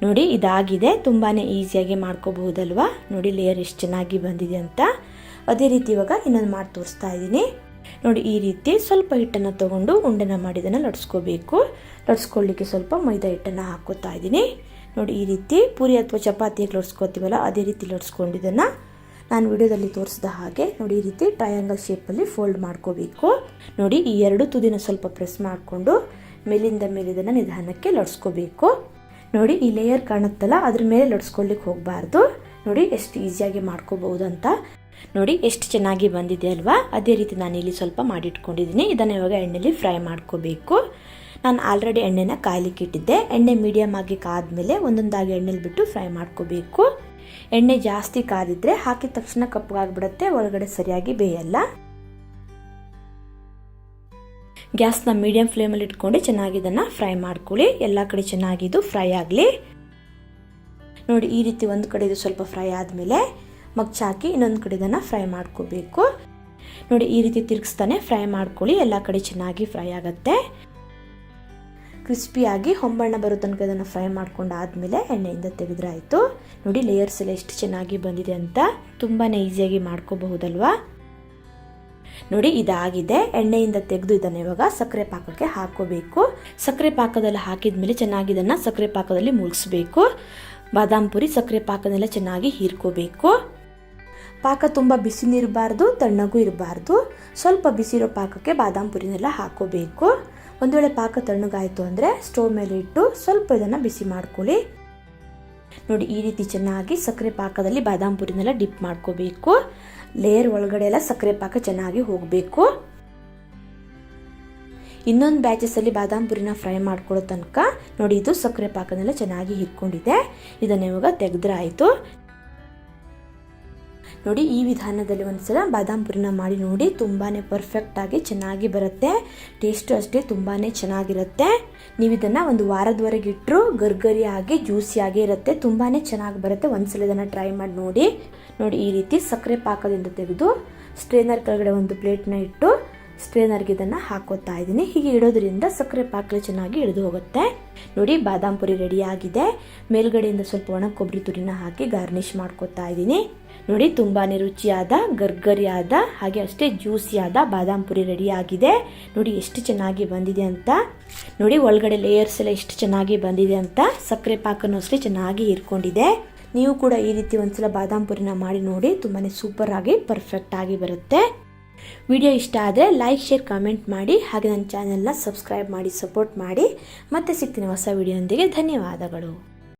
ನೋಡಿ, ಇದಾಗಿದೆ. ತುಂಬಾ ಈಸಿಯಾಗಿ ಮಾಡ್ಕೋಬಹುದಲ್ವಾ. ನೋಡಿ, ಲೇಯರ್ ಎಷ್ಟು ಚೆನ್ನಾಗಿ ಬಂದಿದೆ ಅಂತ. ಅದೇ ರೀತಿ ಇವಾಗ ಇನ್ನೊಂದು ಮಾಡಿ ತೋರಿಸ್ತಾ ಇದ್ದೀನಿ. ನೋಡಿ, ಈ ರೀತಿ ಸ್ವಲ್ಪ ಹಿಟ್ಟನ್ನು ತೊಗೊಂಡು ಉಂಡೆನ ಮಾಡಿ ಇದನ್ನು ಲಟ್ಸ್ಕೋಬೇಕು. ಲಟ್ಸ್ಕೊಳ್ಳಿಕ್ಕೆ ಸ್ವಲ್ಪ ಮೈದಾ ಹಿಟ್ಟನ್ನು ಹಾಕೋತಾ ಇದ್ದೀನಿ. ನೋಡಿ, ಈ ರೀತಿ ಪೂರಿ ಅಥವಾ ಚಪಾತಿಗೆ ಲಟ್ಸ್ಕೋತೀವಲ್ಲ ಅದೇ ರೀತಿ ಲಟ್ಸ್ಕೊಂಡಿದ್ದನ್ನು ನಾನು ವಿಡಿಯೋದಲ್ಲಿ ತೋರಿಸಿದ ಹಾಗೆ ನೋಡಿ ಈ ರೀತಿ ಟ್ರಯಾಂಗಲ್ ಶೇಪಲ್ಲಿ ಫೋಲ್ಡ್ ಮಾಡ್ಕೋಬೇಕು. ನೋಡಿ, ಈ 2 ತುದಿನ ಸ್ವಲ್ಪ ಪ್ರೆಸ್ ಮಾಡಿಕೊಂಡು ಮೇಲಿಂದ ಮೇಲೆ ಇದನ್ನು ನಿಧಾನಕ್ಕೆ ಲಟ್ಸ್ಕೋಬೇಕು. ನೋಡಿ, ಈ ಲೇಯರ್ ಕಾಣುತ್ತಲ್ಲ ಅದ್ರ ಮೇಲೆ ಲಟ್ಸ್ಕೊಳ್ಳಿಕ್ಕೆ ಹೋಗಬಾರ್ದು. ನೋಡಿ, ಎಷ್ಟು ಈಸಿಯಾಗಿ ಮಾಡ್ಕೋಬಹುದು ಅಂತ. ನೋಡಿ, ಎಷ್ಟು ಚೆನ್ನಾಗಿ ಬಂದಿದೆ ಅಲ್ವಾ. ಅದೇ ರೀತಿ ನಾನು ಇಲ್ಲಿ ಸ್ವಲ್ಪ ಮಾಡಿಟ್ಕೊಂಡಿದ್ದೀನಿ. ಇದನ್ನು ಇವಾಗ ಎಣ್ಣೆಯಲ್ಲಿ ಫ್ರೈ ಮಾಡ್ಕೋಬೇಕು. ನಾನು ಆಲ್ರೆಡಿ ಎಣ್ಣೆನ ಕಾಯ್ಲಿಕ್ಕೆ ಇಟ್ಟಿದ್ದೆ. ಎಣ್ಣೆ ಮೀಡಿಯಮ್ ಆಗಿ ಕಾದ್ಮೇಲೆ ಒಂದೊಂದಾಗಿ ಎಣ್ಣೆಲಿ ಬಿಟ್ಟು ಫ್ರೈ ಮಾಡ್ಕೋಬೇಕು. ಎಣ್ಣೆ ಜಾಸ್ತಿ ಕಾದಿದ್ರೆ ಹಾಕಿದ ತಕ್ಷಣ ಕಪ್ಪಗಾಗ್ಬಿಡುತ್ತೆ, ಒಳಗಡೆ ಸರಿಯಾಗಿ ಬೇಯಲ್ಲ. ಗ್ಯಾಸ್ನ ಮೀಡಿಯಂ ಫ್ಲೇಮಲ್ಲಿ ಇಟ್ಕೊಂಡು ಚೆನ್ನಾಗಿ ಇದನ್ನು ಫ್ರೈ ಮಾಡ್ಕೊಳ್ಳಿ. ಎಲ್ಲ ಕಡೆ ಚೆನ್ನಾಗಿದ್ದು ಫ್ರೈ ಆಗಲಿ. ನೋಡಿ ಈ ರೀತಿ ಒಂದು ಕಡೆ ಇದು ಸ್ವಲ್ಪ ಫ್ರೈ ಆದಮೇಲೆ ಮಗ್ಚ ಹಾಕಿ ಇನ್ನೊಂದು ಕಡೆ ಇದನ್ನು ಫ್ರೈ ಮಾಡ್ಕೋಬೇಕು. ನೋಡಿ ಈ ರೀತಿ ತಿರುಗಿಸ್ತಾನೆ ಫ್ರೈ ಮಾಡ್ಕೊಳ್ಳಿ, ಎಲ್ಲ ಕಡೆ ಚೆನ್ನಾಗಿ ಫ್ರೈ ಆಗುತ್ತೆ. ಕ್ರಿಸ್ಪಿಯಾಗಿ ಹೊಂಬಣ್ಣ ಬರೋ ತನಕ ಇದನ್ನು ಫ್ರೈ ಮಾಡ್ಕೊಂಡಾದ್ಮೇಲೆ ಎಣ್ಣೆಯಿಂದ ತೆಗೆದ್ರೆ ಆಯಿತು. ನೋಡಿ ಲೇಯರ್ಸ್ ಎಲ್ಲ ಎಷ್ಟು ಚೆನ್ನಾಗಿ ಬಂದಿದೆ ಅಂತ, ತುಂಬಾ ಈಸಿಯಾಗಿ ಮಾಡ್ಕೋಬಹುದಲ್ವಾ. ನೋಡಿ ಇದಾಗಿದೆ. ಎಣ್ಣೆಯಿಂದ ತೆಗೆದು ಇದನ್ನು ಇವಾಗ ಸಕ್ಕರೆ ಪಾಕಕ್ಕೆ ಹಾಕೋಬೇಕು. ಸಕ್ಕರೆ ಪಾಕದಲ್ಲಿ ಹಾಕಿದ್ಮೇಲೆ ಚೆನ್ನಾಗಿ ಇದನ್ನು ಸಕ್ಕರೆ ಪಾಕದಲ್ಲಿ ಮುಳುಗಿಸ್ಬೇಕು. ಬಾದಾಮ್ ಪುರಿ ಸಕ್ಕರೆ ಪಾಕನೆಲ್ಲ ಚೆನ್ನಾಗಿ ಹೀರ್ಕೋಬೇಕು. ಪಾಕ ತುಂಬ ಬಿಸಿನೂ ಇರಬಾರ್ದು, ತಣ್ಣಗೂ ಇರಬಾರ್ದು. ಸ್ವಲ್ಪ ಬಿಸಿರೋ ಪಾಕಕ್ಕೆ ಬಾದಾಮ್ ಪುರಿನೆಲ್ಲ ಹಾಕೋಬೇಕು. ಒಂದು ವೇಳೆ ಪಾಕ ತಣ್ಣಗಾಯಿತು ಅಂದರೆ ಸ್ಟವ್ ಮೇಲೆ ಇಟ್ಟು ಸ್ವಲ್ಪ ಇದನ್ನು ಬಿಸಿ ಮಾಡ್ಕೊಳ್ಳಿ. ನೋಡಿ ಈ ರೀತಿ ಚೆನ್ನಾಗಿ ಸಕ್ಕರೆ ಪಾಕದಲ್ಲಿ ಬಾದಾಮ್ ಪುರಿನೆಲ್ಲ ಡಿಪ್ ಮಾಡ್ಕೋಬೇಕು. ಲೇಯರ್ ಒಳಗಡೆ ಎಲ್ಲ ಸಕ್ಕರೆ ಪಾಕ ಚೆನ್ನಾಗಿ ಹೋಗಬೇಕು. ಇನ್ನೊಂದು ಬ್ಯಾಚಸಲ್ಲಿ ಬಾದಾಮ್ ಪುರಿನ ಫ್ರೈ ಮಾಡ್ಕೊಳ್ಳೋ ತನಕ ನೋಡಿ ಇದು ಸಕ್ಕರೆ ಪಾಕನೆಲ್ಲ ಚೆನ್ನಾಗಿ ಹಿಡ್ಕೊಂಡಿದೆ. ಇದನ್ನು ಇವಾಗ ತೆಗೆದ್ರೆ ಆಯಿತು. ನೋಡಿ ಈ ವಿಧಾನದಲ್ಲಿ ಒಂದ್ಸಲ ಬಾದಾಮ್ ಪುರಿನ ಮಾಡಿ ನೋಡಿ, ತುಂಬಾ ಪರ್ಫೆಕ್ಟಾಗಿ ಚೆನ್ನಾಗಿ ಬರುತ್ತೆ. ಟೇಸ್ಟು ಅಷ್ಟೇ ತುಂಬಾ ಚೆನ್ನಾಗಿರುತ್ತೆ. ನೀವು ಇದನ್ನು ಒಂದು ವಾರದವರೆಗೆ ಇಟ್ಟರು ಗರ್ಗರಿಯಾಗಿ ಜ್ಯೂಸಿಯಾಗಿ ಇರುತ್ತೆ, ತುಂಬಾ ಚೆನ್ನಾಗಿ ಬರುತ್ತೆ. ಒಂದ್ಸಲ ಇದನ್ನು ಟ್ರೈ ಮಾಡಿ ನೋಡಿ. ನೋಡಿ ಈ ರೀತಿ ಸಕ್ಕರೆ ಪಾಕದಿಂದ ತೆಗೆದು ಸ್ಟ್ರೇನರ್ ಕೆಳಗಡೆ ಒಂದು ಪ್ಲೇಟ್ನ ಇಟ್ಟು ಸ್ಟ್ರೇನರ್ಗೆ ಇದನ್ನು ಹಾಕೋತಾ ಇದ್ದೀನಿ. ಹೀಗೆ ಇಡೋದ್ರಿಂದ ಸಕ್ಕರೆ ಪಾಕ ಚೆನ್ನಾಗಿ ಇಳಿದು ಹೋಗುತ್ತೆ. ನೋಡಿ ಬಾದಾಮ್ ಪುರಿ ರೆಡಿ ಆಗಿದೆ. ಮೇಲ್ಗಡೆಯಿಂದ ಸ್ವಲ್ಪ ಒಣ ಕೊಬ್ಬರಿ ತುರಿನ ಹಾಕಿ ಗಾರ್ನಿಷ್ ಮಾಡ್ಕೋತಾ ಇದ್ದೀನಿ. ನೋಡಿ ತುಂಬಾ ರುಚಿಯಾದ ಗರ್ಗರಿಯಾದ ಹಾಗೆ ಅಷ್ಟೇ ಜ್ಯೂಸಿಯಾದ ಬಾದಾಮ್ ಪುರಿ ರೆಡಿ ಆಗಿದೆ. ನೋಡಿ ಎಷ್ಟು ಚೆನ್ನಾಗಿ ಬಂದಿದೆ ಅಂತ. ನೋಡಿ ಒಳಗಡೆ ಲೇಯರ್ಸ್ ಎಲ್ಲ ಎಷ್ಟು ಚೆನ್ನಾಗಿ ಬಂದಿದೆ ಅಂತ. ಸಕ್ಕರೆ ಪಾಕನೂ ಅಷ್ಟೇ ಚೆನ್ನಾಗಿ ಹೀರ್ಕೊಂಡಿದೆ. ನೀವು ಕೂಡ ಈ ರೀತಿ ಒಂದ್ಸಲ ಬಾದಾಮ್ ಪುರಿನ ಮಾಡಿ ನೋಡಿ, ತುಂಬಾ ಸೂಪರ್ ಆಗಿ ಪರ್ಫೆಕ್ಟ್ ಆಗಿ ಬರುತ್ತೆ. ವಿಡಿಯೋ ಇಷ್ಟ ಆದರೆ ಲೈಕ್, ಶೇರ್, ಕಾಮೆಂಟ್ ಮಾಡಿ. ಹಾಗೆ ನನ್ನ ಚಾನೆಲ್ನ ಸಬ್ಸ್ಕ್ರೈಬ್ ಮಾಡಿ ಸಪೋರ್ಟ್ ಮಾಡಿ. ಮತ್ತೆ ಸಿಗ್ತೀನಿ ಹೊಸ ವಿಡಿಯೋ ಒಂದಿಗೆ. ಧನ್ಯವಾದಗಳು.